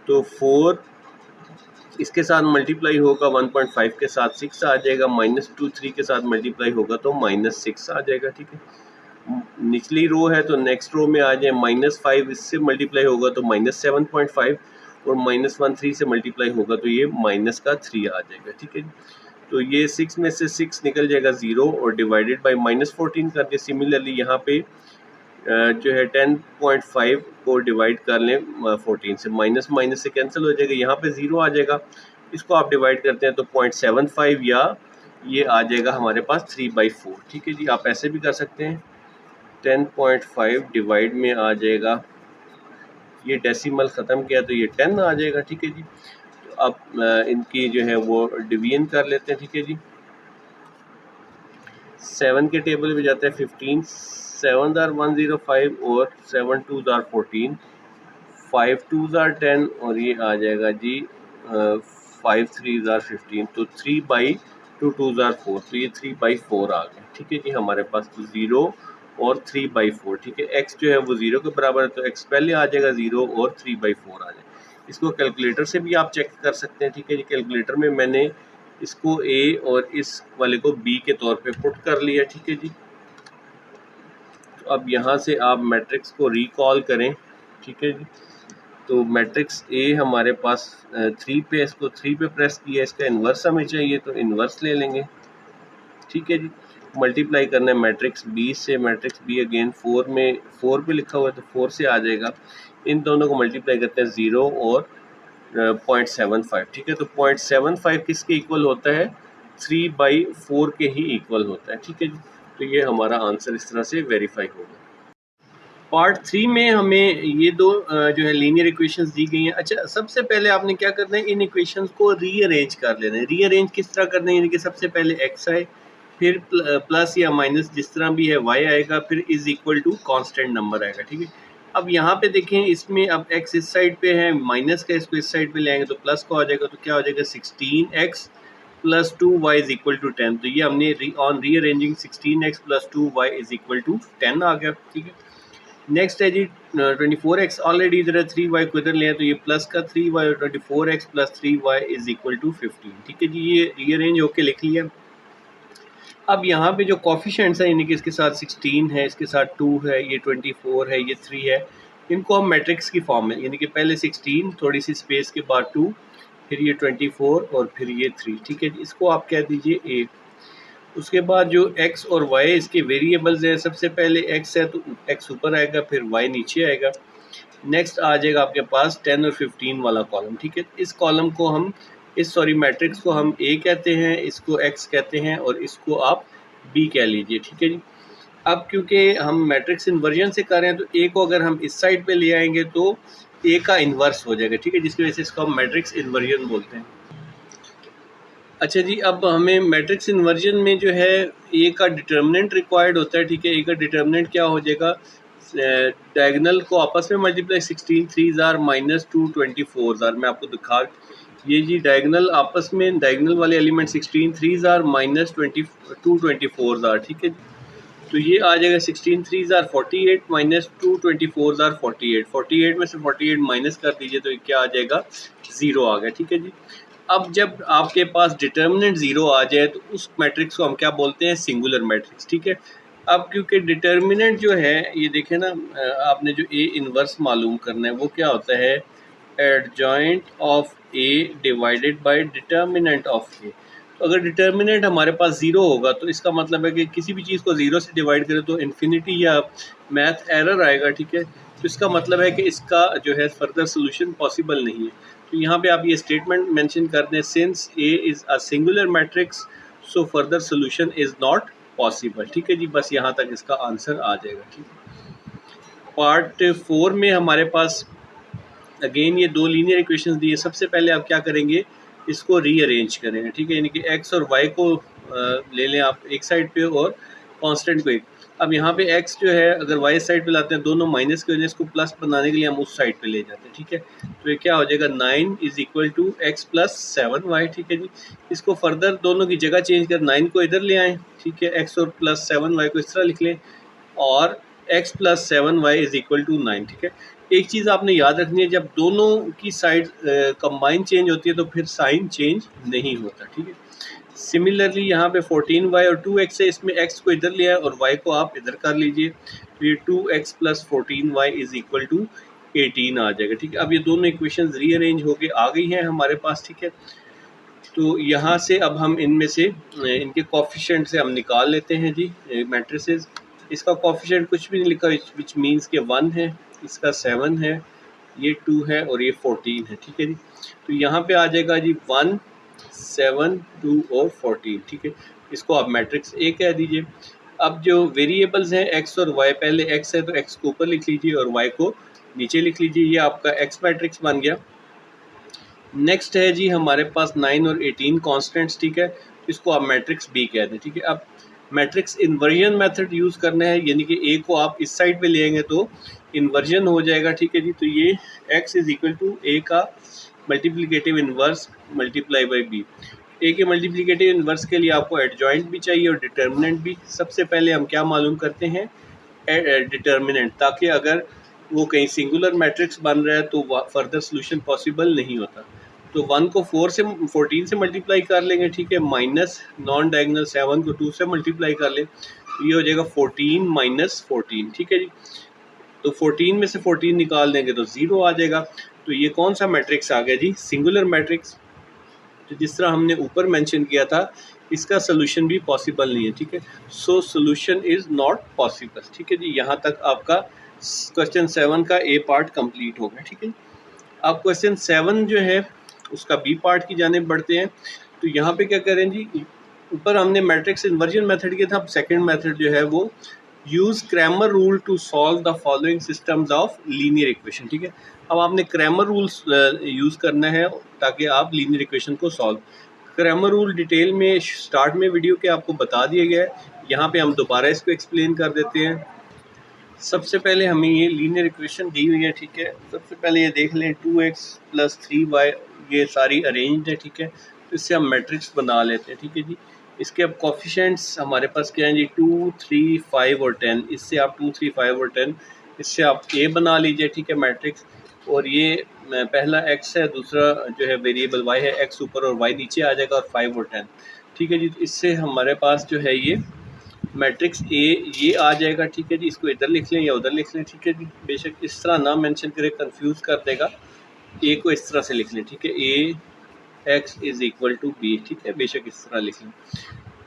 S1: तो 4 इसके साथ मल्टीप्लाई होगा, 1.5 के साथ 6 आ जाएगा, -2 3 के साथ मल्टीप्लाई होगा तो -6 आ जाएगा। ठीक है, निचली रो है तो नेक्स्ट रो में आ जाए, -5 इससे मल्टीप्लाई होगा तो -7.5, और -1 3 से मल्टीप्लाई होगा तो ये -3 आ जाएगा। ठीक है, तो ये 6 में से 6 निकल जाएगा 0 और डिवाइडेड बाय -14 करके। सिमिलरली यहाँ पे जो है 10.5 को डिवाइड कर लें 14 से, माइनस से कैंसिल हो जाएगा, यहाँ पे 0 आ जाएगा। इसको आप डिवाइड करते हैं तो 0.75 या ये आ जाएगा हमारे पास 3/4। ठीक है जी, आप ऐसे भी कर सकते हैं, 10.5 डिवाइड में आ जाएगा, ये डेसिमल ख़त्म किया तो ये 10 आ जाएगा। ठीक है जी, तो अब इनकी जो है वो डिवीजन कर लेते हैं। ठीक है जी, 7 के टेबल पे जाते हैं, 15 7 are 105 और 7 2 are 14, 5 2 are 10 और ये आ जाएगा जी 5 3 are 15, तो 3/2 2 are 4, तो ये 3/4 आ गया। ठीक है जी, हमारे पास तो 0 और 3/4। ठीक है, x जो है वो 0 के बराबर है तो x पहले आ जाएगा 0 और 3/4 आ जाएगा। इसको कैलकुलेटर से भी आप चेक कर सकते हैं। ठीक है जी, कैलकुलेटर में मैंने इसको a और इस वाले को b के तौर पे पुट कर लिया। ठीक है जी, तो अब यहाँ से आप मैट्रिक्स को रिकॉल करें। ठीक है जी, तो मैट्रिक्स ए हमारे पास 3 पे, इसको 3 पे प्रेस किया, इसका इन्वर्स हमें चाहिए तो इन्वर्स ले लेंगे। ठीक है जी, मल्टीप्लाई करना है मैट्रिक्स बी से, मैट्रिक्स बी अगेन 4 में 4 पे लिखा हुआ है तो 4 से आ जाएगा। इन दोनों को मल्टीप्लाई करते हैं 0 और 0.75। ठीक है, तो 0.75 किसके इक्वल होता है, 3/4 के ही इक्वल होता है। ठीक है जी, तो ये हमारा आंसर इस तरह से वेरीफाई होगा। पार्ट 3 में हमें ये दो जो है लीनियर इक्वेशंस दी गई हैं। अच्छा, सबसे पहले आपने क्या करना है, इन इक्वेशंस को रीअरेंज कर लेना है। रीअरेंज किस तरह करना है, यानी कि सबसे पहले x आए, फिर प्लस या माइनस जिस तरह भी है y आएगा, फिर is equal to constant number आएगा। ठीक है, अब यहाँ पे देखें, इसमें अब x इस साइड पे है, माइनस का इसको इस साइड पे ले आएंगे तो प्लस का हो जाएगा, तो क्या हो जाएगा 16x + 2y = 10। तो ये हमने ऑन रीअरेंजिंग 16x + 2y = 10 आ गया। ठीक है, नेक्स्ट है जी 24x, ऑलरेडी इधर 3y को इधर ले तो ये प्लस का 3y और 24x + 3y = 15। ठीक है जी, ये रीअरेंज होके लिख लिया। अब यहाँ पे जो कॉफिशेंट्स हैं यानी कि इसके साथ 16 है, इसके साथ 2 है, ये 24 है, ये 3 है, इनको हम मैट्रिक्स की फॉर्म में यानी कि पहले 16 थोड़ी सी स्पेस के बाद 2 फिर ये 24 और फिर ये 3, ठीक है। इसको आप कह दीजिए ए। उसके बाद जो x और y इसके वेरिएबल्स हैं, सबसे पहले x है तो x ऊपर आएगा, फिर y नीचे आएगा। नेक्स्ट आ जाएगा आपके पास 10 और 15 वाला कॉलम, ठीक है। इस कॉलम को हम मैट्रिक्स को हम A कहते हैं, इसको X कहते हैं और इसको आप B कह लीजिए, ठीक है जी। अब क्योंकि हम मैट्रिक्स इन्वर्जन से कर रहे हैं तो A को अगर हम इस साइड पे ले आएंगे तो A का इन्वर्स हो जाएगा, ठीक है, जिसकी वजह से इसको हम मैट्रिक्स इन्वर्जन बोलते हैं। अच्छा जी, अब हमें मैट्रिक्स इन्वर्जन में जो है ए का डिटर्मिनेंट रिक्वायर्ड होता है, ठीक है। ए का डिटर्मिनेंट क्या हो जाएगा, डायगनल को आपस में मल्टीप्लाई 16 3 जार माइनस 2 24 जार। मैं आपको दिखा, ये जी डायगनल आपस में डायगनल वाले एलिमेंट 16 3 जार माइनस 2 24 जार, ठीक है। तो ये आ जाएगा 16 3 जार 48 माइनस 2 24 जार 48 में से 48 माइनस कर दीजिए तो क्या आ जाएगा, 0 आ गया, ठीक है जी। अब जब आपके पास डिटर्मिनेंट 0 आ जाए तो उस मैट्रिक्स को हम क्या बोलते हैं, सिंगुलर मैट्रिक्स, ठीक है। अब क्योंकि डिटर्मिनेंट जो है ये देखें ना, आपने जो ए इनवर्स मालूम करना है वो क्या होता है, adjoint of A divided by determinant of A. तो अगर डिटर्मिनेंट हमारे पास 0 होगा तो इसका मतलब है कि किसी भी चीज़ को 0 से डिवाइड करें तो इन्फिनिटी या मैथ एरर आएगा, ठीक है। तो इसका मतलब है कि इसका जो है फर्दर सोल्यूशन पॉसिबल नहीं है। तो यहाँ पे आप ये स्टेटमेंट मेंशन कर दें, since A is a singular Matrix so further solution is not possible, ठीक है जी। बस यहाँ तक इसका आंसर आ जाएगा, ठीक है। पार्ट 4 में हमारे पास अगेन ये दो लीनियर इक्वेशंस दिए। सबसे पहले आप क्या करेंगे, इसको रीअरेंज करेंगे, ठीक है, यानी कि x और y को ले लें आप एक साइड पे और कांस्टेंट को एक। अब यहाँ पे x जो है अगर y साइड पे लाते हैं, दोनों माइनस की वजह से इसको प्लस बनाने के लिए हम उस साइड पे ले जाते हैं, ठीक है। तो ये क्या हो जाएगा, 9 is equal to x plus 7y, ठीक है जी। इसको फर्दर दोनों की जगह चेंज कर 9 को इधर ले आएँ, ठीक है, x और प्लस 7y को इस तरह लिख लें और x plus 7y is equal to 9, ठीक है। एक चीज़ आपने याद रखनी है, जब दोनों की साइड कंबाइन चेंज होती है तो फिर साइन चेंज नहीं होता, ठीक है। सिमिलरली यहाँ पे 14y और 2x है, इसमें x को इधर लिया है और y को आप इधर कर लीजिए, तो ये 2x plus 14y is equal to 18 आ जाएगा, ठीक है। अब ये दोनों इक्वेशंस रीअरेंज होके आ गई हैं हमारे पास, ठीक है। तो यहाँ से अब हम इनमें से इनके कोफिशिएंट से हम निकाल लेते हैं जी मैट्रिसेस। इसका कोफिशिएंट कुछ भी नहीं लिखा, विच मीन्स के 1 है, इसका 7 है, ये 2 है और ये 14 है, ठीक है जी। तो यहाँ पे आ जाएगा जी 1 7 2 और 14, ठीक है। इसको आप मैट्रिक्स ए कह दीजिए। अब जो वेरिएबल्स हैं x और y, पहले x है तो x को ऊपर लिख लीजिए और y को नीचे लिख लीजिए, ये आपका x मैट्रिक्स बन गया। नेक्स्ट है जी हमारे पास 9 और 18 कॉन्स्टेंट्स, ठीक है, इसको आप मैट्रिक्स बी कहते हैं, ठीक है। अब मैट्रिक्स इन्वर्जन मेथड यूज़ करना है, यानी कि ए को आप इस साइड पे ले आएंगे तो इन्वर्जन हो जाएगा, ठीक है जी। तो ये x is equal to A का multiplicative inverse multiply by B. A के मल्टीप्लिकेटिव इन्वर्स के लिए आपको एडजॉइंट भी चाहिए और डिटर्मिनेंट भी। सबसे पहले हम क्या मालूम करते हैं, डिटर्मिनेंट, ताकि अगर वो कहीं सिंगुलर मैट्रिक्स बन रहा है तो फर्दर सोल्यूशन पॉसिबल नहीं होता। तो 1 को 14 से मल्टीप्लाई कर लेंगे, ठीक है, माइनस नॉन डायगोनल 7 को 2 से मल्टीप्लाई कर लें, तो ये हो जाएगा 14 माइनस 14, ठीक है जी। तो 14 में से 14 निकाल देंगे तो 0 आ जाएगा। तो ये कौन सा मैट्रिक्स आ गया जी, सिंगुलर मैट्रिक्स। तो जिस तरह हमने ऊपर मेंशन किया था, इसका सोल्यूशन भी पॉसिबल नहीं है, ठीक है। So solution is not possible, ठीक है जी। यहाँ तक आपका क्वेश्चन 7 का ए पार्ट कंप्लीट हो गया, ठीक है। अब क्वेश्चन 7 जो है उसका बी पार्ट की जाने बढ़ते हैं। तो यहाँ पे क्या करें जी, ऊपर हमने मैट्रिक्स इन्वर्जन मेथड किया था, अब सेकंड मेथड जो है वो use Cramer rule to solve the following systems of linear equation, ठीक है। अब आपने क्रैमर रूल्स यूज़ करना है ताकि आप लीनियर इक्वेशन को सॉल्व। क्रैमर रूल डिटेल में स्टार्ट में वीडियो के आपको बता दिया गया है, यहाँ पे हम दोबारा इसको एक्सप्लेन कर देते हैं। सबसे पहले हमें ये लीनियर इक्वेशन दी हुई है, ठीक है। सबसे पहले ये देख लें 2x प्लस 3y, ये सारी अरेंज्ड है, ठीक है। तो इससे हम मैट्रिक्स बना लेते हैं, ठीक है जी। इसके अब कोफिशिएंट्स हमारे पास क्या हैं जी, 2 3 5 और 10। इससे आप 2 3 5 और 10 इससे आप ए बना लीजिए, ठीक है, मैट्रिक्स। और ये पहला x है, दूसरा जो है वेरिएबल y है, x ऊपर और y नीचे आ जाएगा और 5 और 10, ठीक है जी। तो इससे हमारे पास जो है ये मैट्रिक्स ए ये आ जाएगा, ठीक है जी। इसको इधर लिख लें या उधर लिख लें, ठीक है जी। बेशक इस तरह ना मेंशन करें, कंफ्यूज कर देगा। ए को इस तरह से लिख लें, ठीक है, A X is equal to B, ठीक है, बेशक इस तरह लिख लें।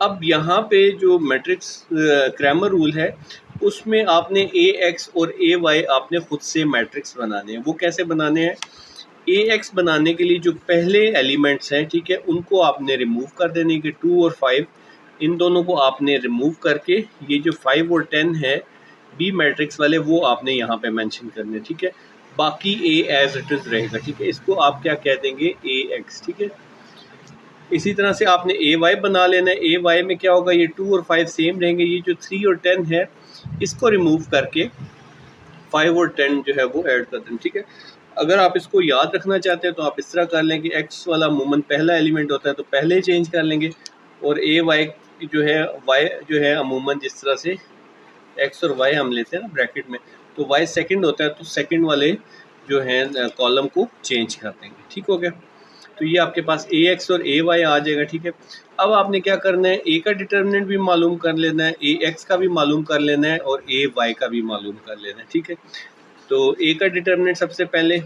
S1: अब यहाँ पे जो मैट्रिक्स क्रैमर रूल है उसमें आपने ए एक्स और ए वाई आपने खुद से मैट्रिक्स बनाने हैं। वो कैसे बनाने हैं? ए एक्स बनाने के लिए जो पहले एलिमेंट्स हैं, ठीक है, उनको आपने रिमूव कर देने के 2 और 5, इन दोनों को आपने रिमूव करके ये जो 5 और 10 है बी मैट्रिक्स वाले वो आपने यहाँ पे मेंशन करने, ठीक है। बाकी ए एज इट इज रहेगा, ठीक है। इसको आप क्या कह देंगे? ए एक्स, ठीक है। इसी तरह से आपने ए वाई बना लेना है। ए वाई में क्या होगा? ये 2 और 5 सेम रहेंगे। ये जो 3 और 10 है इसको रिमूव करके 5 और 10 जो है वो ऐड कर दें, ठीक है। अगर आप इसको याद रखना चाहते हैं तो आप इस तरह कर लें कि एक्स वाला अमूमन पहला एलिमेंट होता है तो पहले चेंज कर लेंगे, और ए वाई जो है वाई जो है अमूमन जिस तरह से एक्स और वाई हम लेते हैं ना ब्रैकेट में, तो वाई सेकंड होता है तो सेकंड वाले जो हैं कॉलम को चेंज कर देंगे, ठीक हो गया। तो ये आपके पास ए एक्स और ए वाई आ जाएगा, ठीक है। अब आपने क्या करना है? ए का डिटर्मिनेंट भी मालूम कर लेना है, ए एक्स का भी मालूम कर लेना है, और ए वाई का भी मालूम कर लेना है, ठीक है। तो ए का डिटर्मिनेंट सबसे पहले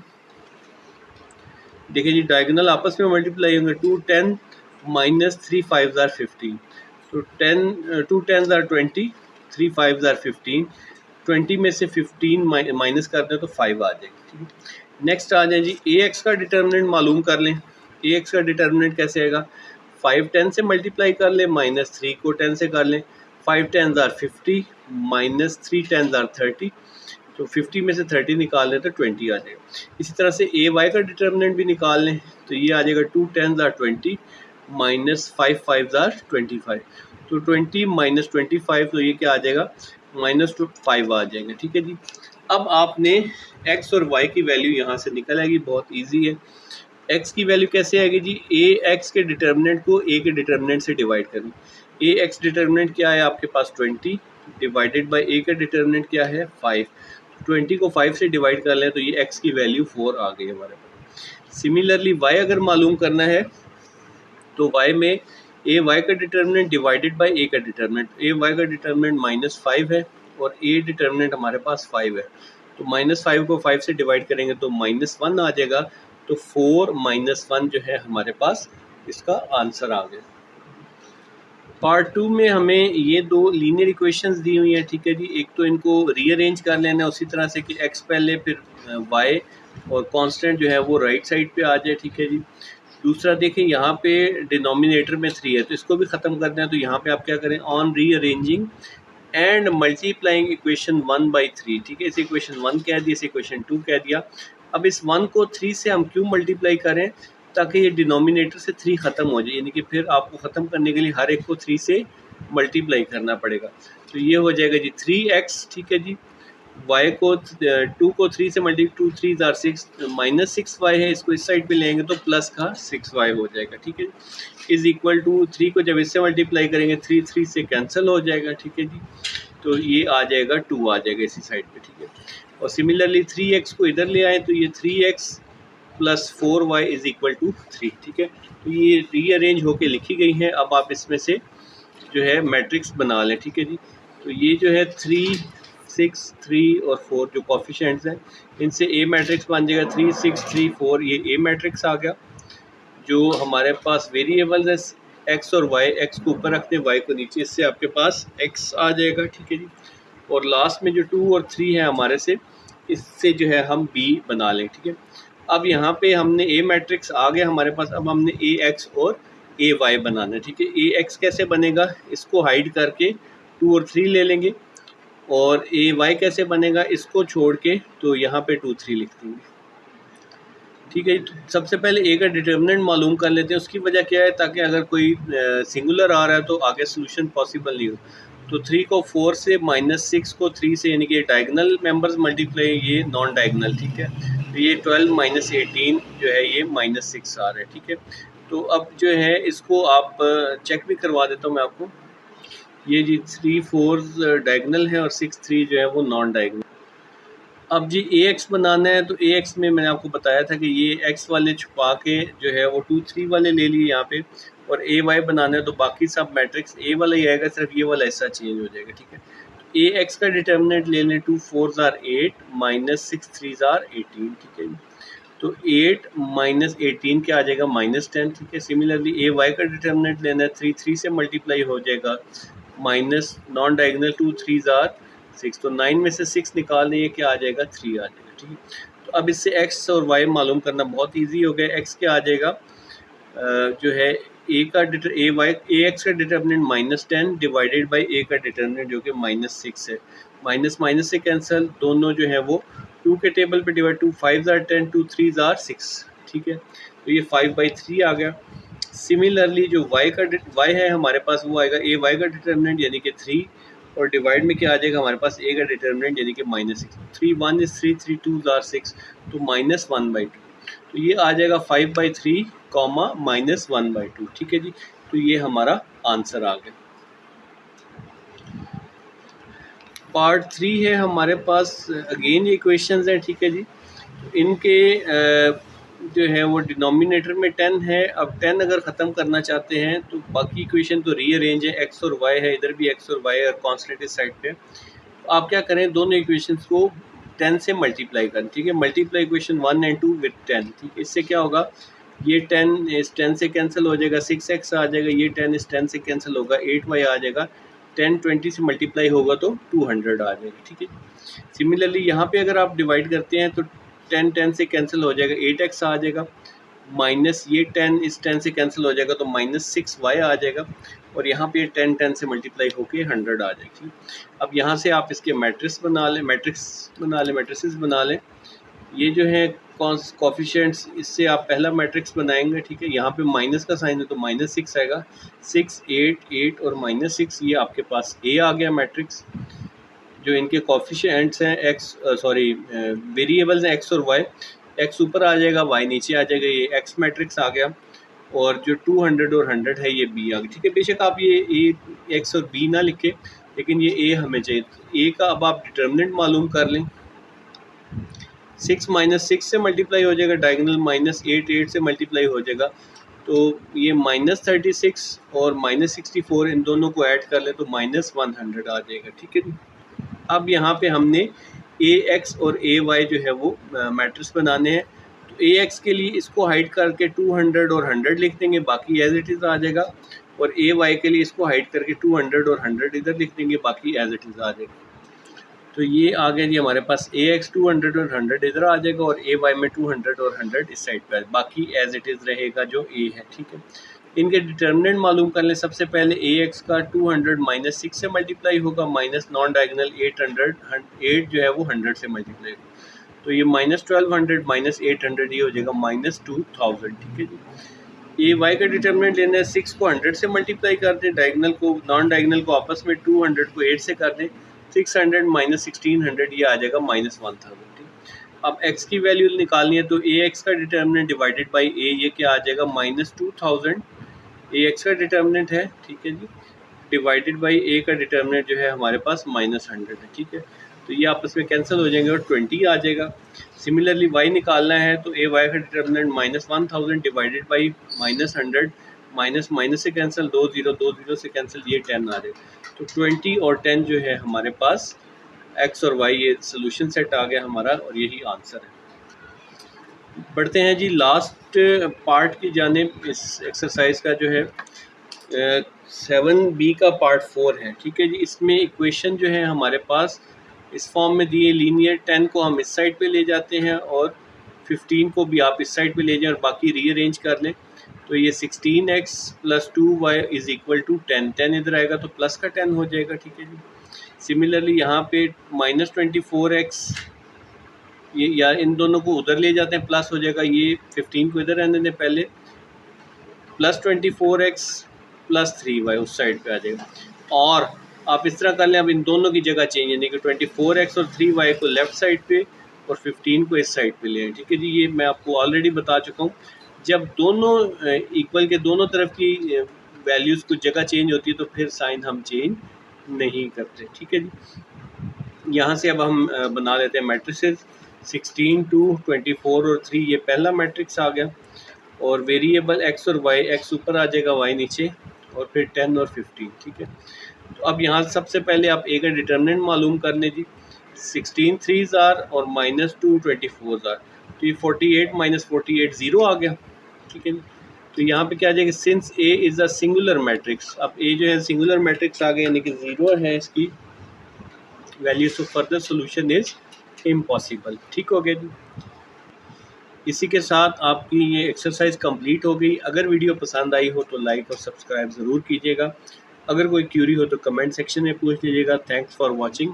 S1: देखिए जी, डायगोनल आपस में मल्टीप्लाई होंगे। 2 10 माइनस 3 5 आर 15, तो 2 10 आर 20, 3 5 आर 15, 20 में से 15 माइनस कर दें तो 5 आ जाएगी, ठीक है। नेक्स्ट आ जाए जी, ए एक्स का डिटर्मिनेंट मालूम कर लें। ए एक्स का डिटर्मिनेंट कैसे आएगा? 5 10 से मल्टीप्लाई कर लें, माइनस 3 को 10 से कर लें, 5 10 आर 50, माइनस 3 10 आर 30, तो 50 में से 30 निकाल लें तो 20 आ जाएगा। इसी तरह से ए वाई का डिटर्मिनेंट भी निकाल लें, तो ये आ जाएगा 2 10 आर 20, माइनस 5 5 आर 25, तो 20 माइनस 25, तो ये क्या आ जाएगा? माइनस 5 आ जाएगा, ठीक है जी। अब आपने एक्स और वाई की वैल्यू यहाँ से निकल आएगी, बहुत ईजी है। एक्स की वैल्यू कैसे आएगी जी? ए एक्स के डिटर्मिनेंट को ए के डिटर्मिनेंट से डिवाइड करें। ए एक्स डिटर्मिनेंट क्या है आपके पास? 20 डिवाइडेड बाई ए का डिटर्मिनेंट क्या है? 5। 20 को 5 से डिवाइड कर लें तो ये x की वैल्यू 4 आ गई हमारे पास। सिमिलरली y अगर मालूम करना है तो y में ए वाई का डिटर्मिनेंट डिवाइडेड बाय ए का डिटर्मिनेंट। ए वाई का डिटर्मिनेंट -5 है और ए डिटर्मिनेंट हमारे पास 5 है, तो -5 को 5 से डिवाइड करेंगे तो -1 आ जाएगा। तो 4 -1 जो है हमारे पास इसका आंसर आ गया। पार्ट 2 में हमें ये दो लीनियर इक्वेशंस दी हुई हैं, ठीक है जी। एक तो इनको रीअरेंज कर लेना है उसी तरह से कि x पहले फिर y और कांस्टेंट जो है वो राइट साइड पे आ जाए, ठीक है जी। दूसरा देखें यहाँ पे डिनोमिनेटर में 3 है तो इसको भी ख़त्म करना है, तो यहाँ पे आप क्या करें? On rearranging and multiplying equation 1/3, ठीक है। इसे इक्वेशन 1 कह दिया, इसे इक्वेशन 2 कह दिया। अब इस 1 को 3 से हम क्यों मल्टीप्लाई करें? ताकि ये डिनोमिनेटर से 3 ख़त्म हो जाए, यानी कि फिर आपको ख़त्म करने के लिए हर एक को 3 से मल्टीप्लाई करना पड़ेगा। तो ये हो जाएगा जी 3x, ठीक है जी। y को 2 को 3 से मल्टीप्लाई, 2 3 आर 6, -6y है, इसको इस साइड पे लेंगे तो प्लस का 6y हो जाएगा, ठीक है। इज इक्वल टू 3 को जब इससे मल्टीप्लाई करेंगे 3 3 से कैंसिल हो जाएगा, ठीक है जी। तो ये आ जाएगा 2 आ जाएगा इसी साइड पे, ठीक है। और सिमिलरली 3x को इधर ले आए तो ये 3x plus 4y is equal to 3, ठीक है। तो ये रीअरेंज होके लिखी गई हैं। अब आप इसमें से जो है मैट्रिक्स बना लें, ठीक है जी। तो ये जो है 3 6 3 और 4 जो कोफिशिएंट्स हैं इनसे ए मैट्रिक्स बन जाएगा 3 6 3 4, ये ए मैट्रिक्स आ गया। जो हमारे पास वेरिएबल्स है एक्स और वाई, एक्स को ऊपर रखते हैं वाई को नीचे, इससे आपके पास एक्स आ जाएगा, ठीक है जी। और लास्ट में जो 2 और 3 है हमारे से, इससे जो है हम बी बना लें, ठीक है। अब यहाँ पे हमने ए मैट्रिक्स आ गया हमारे पास, अब हमने ए एक्स और ए वाई बनाना है, ठीक है। ए एक्स कैसे बनेगा? इसको हाइड करके 2 और 3 ले लेंगे, और ए वाई कैसे बनेगा? इसको छोड़ के तो यहाँ पे 2 3 लिख देंगे, ठीक है। तो सबसे पहले ए का डिटर्मिनेंट मालूम कर लेते हैं। उसकी वजह क्या है? ताकि अगर कोई सिंगुलर आ रहा है तो आगे सोल्यूशन पॉसिबल नहीं हो। तो 3 को 4 से, -6 को 3 से, यानी कि डायगोनल मेंबर्स मल्टीप्लाई, ये नॉन डायगोनल, ठीक है। तो ये 12 -18 जो है ये -6 आ रहा है, ठीक है। तो अब जो है इसको आप चेक भी करवा देता हूँ मैं आपको। ये जी 3 4 डायगोनल है और 6 3 जो है वो नॉन डायगोनल। अब जी ए एक्स बनाना है, तो ए एक्स में मैंने आपको बताया था कि ये एक्स वाले छुपा के जो है वो 2 3 वाले ले लिए यहाँ पे, और ए वाई बनाना है तो बाकी सब मैट्रिक्स ए वाला ही आएगा, सिर्फ ये वाला हिस्सा चेंज हो जाएगा, ठीक है। ए एक्स का डिटर्मिनेंट ले लें, 2 4 आर 8 माइनस 6 3 आर 18, ठीक है। तो 8 माइनस 18 क्या आ जाएगा, -10, ठीक है। सिमिलरली ए वाई का डिटर्मिनेंट लेना है, 3 3 से मल्टीप्लाई हो जाएगा, माइनस नॉन डायगोनल 2 3 आर 6, तो 9 में से 6 निकालने, ये क्या आ जाएगा, 3 आ जाएगा, ठीक है। तो अब इससे एक्स और वाई मालूम करना बहुत ईजी हो गया। एक्स क्या आ जाएगा, जो है ए का ए वाई ए एक्स का डिटर्मिनेंट -10 डिवाइडेड बाई ए का डिटर्मिनेंट जो कि -6 है। माइनस माइनस से कैंसिल, दोनों जो है वो 2 के टेबल पे डिवाइड, 2 5 आर 10, 2 3 आर 6, ठीक है। तो ये 5/3 आ गया। सिमिलरली जो y है हमारे पास, वो आएगा ए वाई का डिटर्मिनेंट यानी कि 3, और डिवाइड में क्या आ जाएगा हमारे पास, ए का डिटर्मिनेंट यानी कि -6। 3 1 इज 3, 3 2 आर 6, तो -1/2। तो ये आ जाएगा 5/3 कॉमा -1/2, ठीक है जी। तो ये हमारा आंसर आ गया। पार्ट 3 है हमारे पास, अगेन ये इक्वेशंस हैं, ठीक है जी। इनके जो है वो डिनोमिनेटर में 10 है। अब 10 अगर ख़त्म करना चाहते हैं तो बाकी इक्वेशन तो रीअरेंज है, एक्स और वाई है, इधर भी एक्स और वाई है और कॉन्स्टेंट इस साइड पे। तो आप क्या करें, दोनों इक्वेशंस को 10 से मल्टीप्लाई करें, ठीक है। मल्टीप्लाई इक्वेशन 1 एंड 2 विद 10, ठीक है। इससे क्या होगा, ये 10 इस 10 से कैंसिल हो जाएगा, 6x आ जाएगा, ये 10 इस 10 से कैंसिल होगा, 8y आ जाएगा, 10 20 से मल्टीप्लाई होगा तो 200 आ जाएगा, ठीक है। सिमिलरली यहाँ पे अगर आप डिवाइड करते हैं तो 10 10 से कैंसिल हो जाएगा, 8x आ जाएगा, माइनस ये 10 इस 10 से कैंसिल हो जाएगा तो -6y आ जाएगा, और यहाँ पे 10 10 से मल्टीप्लाई होके 100 आ जाएगी। अब यहाँ से आप इसके मैट्रिक्स बना लें, मैट्रिसेस बना लें। ये जो है कॉफिशिएंट्स, इससे आप पहला मैट्रिक्स बनाएंगे, ठीक है। यहाँ पे माइनस का साइन है तो -6 आएगा, 6 8 8 और -6, ये आपके पास ए आ गया मैट्रिक्स। जो इनके कॉफिशिएंट्स हैं वेरिएबल्स हैं एक्स और वाई, एक्स ऊपर आ जाएगा, वाई नीचे आ जाएगा, ये एक्स मैट्रिक्स आ गया। और जो 200 और 100 है ये बी आ गया, ठीक है। बेशक आप ये ए एक्स और बी ना लिखे, लेकिन ये ए हमें चाहिए। ए का अब आप डिटर्मिनेंट मालूम कर लें, 6 -6 से मल्टीप्लाई हो जाएगा, डायगोनल -8 8 से मल्टीप्लाई हो जाएगा, तो ये -36 और -64 इन दोनों को ऐड कर ले तो -100 आ जाएगा, ठीक है जी। अब यहाँ पे हमने ए एक्स और ए वाई जो है वो मैट्रिक्स बनाने हैं। तो ए एक्स के लिए इसको हाइड करके 200 और 100 लिख देंगे, बाकी एज इट इज़ आ जाएगा। और ए वाई के लिए इसको हाइड करके 200 और 100 इधर लिख देंगे, बाकी एज इट इज़ आ जाएगा। तो ये आ गया जी हमारे पास, ए एक्स 200 और 100 इधर आ जाएगा, और ए वाई में 200 और 100 इस साइड पर, बाकी एज इट इज़ रहेगा जो ए है, ठीक है। इनके डिटर्मिनेंट मालूम कर लें। सबसे पहले ए एक्स का 200 -6 से मल्टीप्लाई होगा, माइनस नॉन डायगोनल 8 जो है वो 100 से मल्टीप्लाई होगा, तो ये -1200 -800 ये हो जाएगा -2000, ठीक है जी। ए वाई का डिटर्मिनेंट लेना है, 6 को 100 से मल्टीप्लाई कर दें, डायगोनल को नॉन डायगोनल को आपस में 200 को 8 से कर दें, 600 -1600 ये आ जाएगा -1000, ठीक। अब x की वैल्यू निकालनी है, तो ए एक्स का डिटर्मिनेंट डिवाइडेड बाई ए, ये क्या आ जाएगा, -2000 ए एक्स का डिटर्मिनेंट है, ठीक है जी, डिवाइडेड बाई ए का डिटर्मिनेंट जो है हमारे पास -100 है, ठीक है। तो ये आपस में कैंसिल हो जाएंगे और 20 आ जाएगा। सिमिलरली y निकालना है, तो ए वाई का determinant -1000 divided by -100, minus minus से कैंसिल, 2 0 से कैंसिल, ये 10 आ जाएगा। तो 20 और 10 जो है हमारे पास x और y, ये सोल्यूशन सेट आ गया हमारा, और यही आंसर है। बढ़ते हैं जी लास्ट पार्ट की जानिब। इस एक्सरसाइज का जो है 7b का पार्ट 4 है, ठीक है जी। इसमें इक्वेशन जो है हमारे पास इस फॉर्म में दिए, लीनियर 10 को हम इस साइड पे ले जाते हैं और 15 को भी आप इस साइड पे ले जाएं और बाकी रीअरेंज कर लें। तो ये 16x + 2y is equal to 10, 10 इधर आएगा तो प्लस का 10 हो जाएगा, ठीक है जी। सिमिलरली यहाँ पे -24x, ये या इन दोनों को उधर ले जाते हैं, प्लस हो जाएगा, ये 15 को इधर रहने दें पहले, +24x + 3y उस साइड पे आ जाएगा। और आप इस तरह कर लें, अब इन दोनों की जगह चेंज, यानी कि 24x और 3y को लेफ़्ट साइड पे और 15 को इस साइड पे लें, ठीक है जी। ये मैं आपको ऑलरेडी बता चुका हूँ, जब दोनों इक्वल के दोनों तरफ की वैल्यूज़ को जगह चेंज होती है तो फिर साइन हम चेंज नहीं करते, ठीक है जी। यहाँ से अब हम बना लेते हैं मैट्रिसेस। 16, 2, 24 और 3 ये पहला मैट्रिक्स आ गया, और वेरिएबल एक्स और वाई, एक्स ऊपर आ जाएगा, वाई नीचे, और फिर 10 और 15। ठीक है, तो अब यहाँ सबसे पहले आप ए का डिटर्मिनेंट मालूम कर लें जी। 16 3s आर और -2 24s आर, तो ये 48 - 48 0 आ गया। ठीक है, तो यहाँ पे क्या आ जाएगा, since A is a singular matrix, अब ए जो है सिंगुलर मैट्रिक्स आ गया, यानी कि 0 है इसकी value, so further solution is impossible. ठीक हो गया जी। इसी के साथ आपकी ये एक्सरसाइज कंप्लीट हो गई। अगर वीडियो पसंद आई हो तो लाइक और सब्सक्राइब ज़रूर कीजिएगा। अगर कोई क्यूरी हो तो कमेंट सेक्शन में पूछ लीजिएगा। Thanks for watching.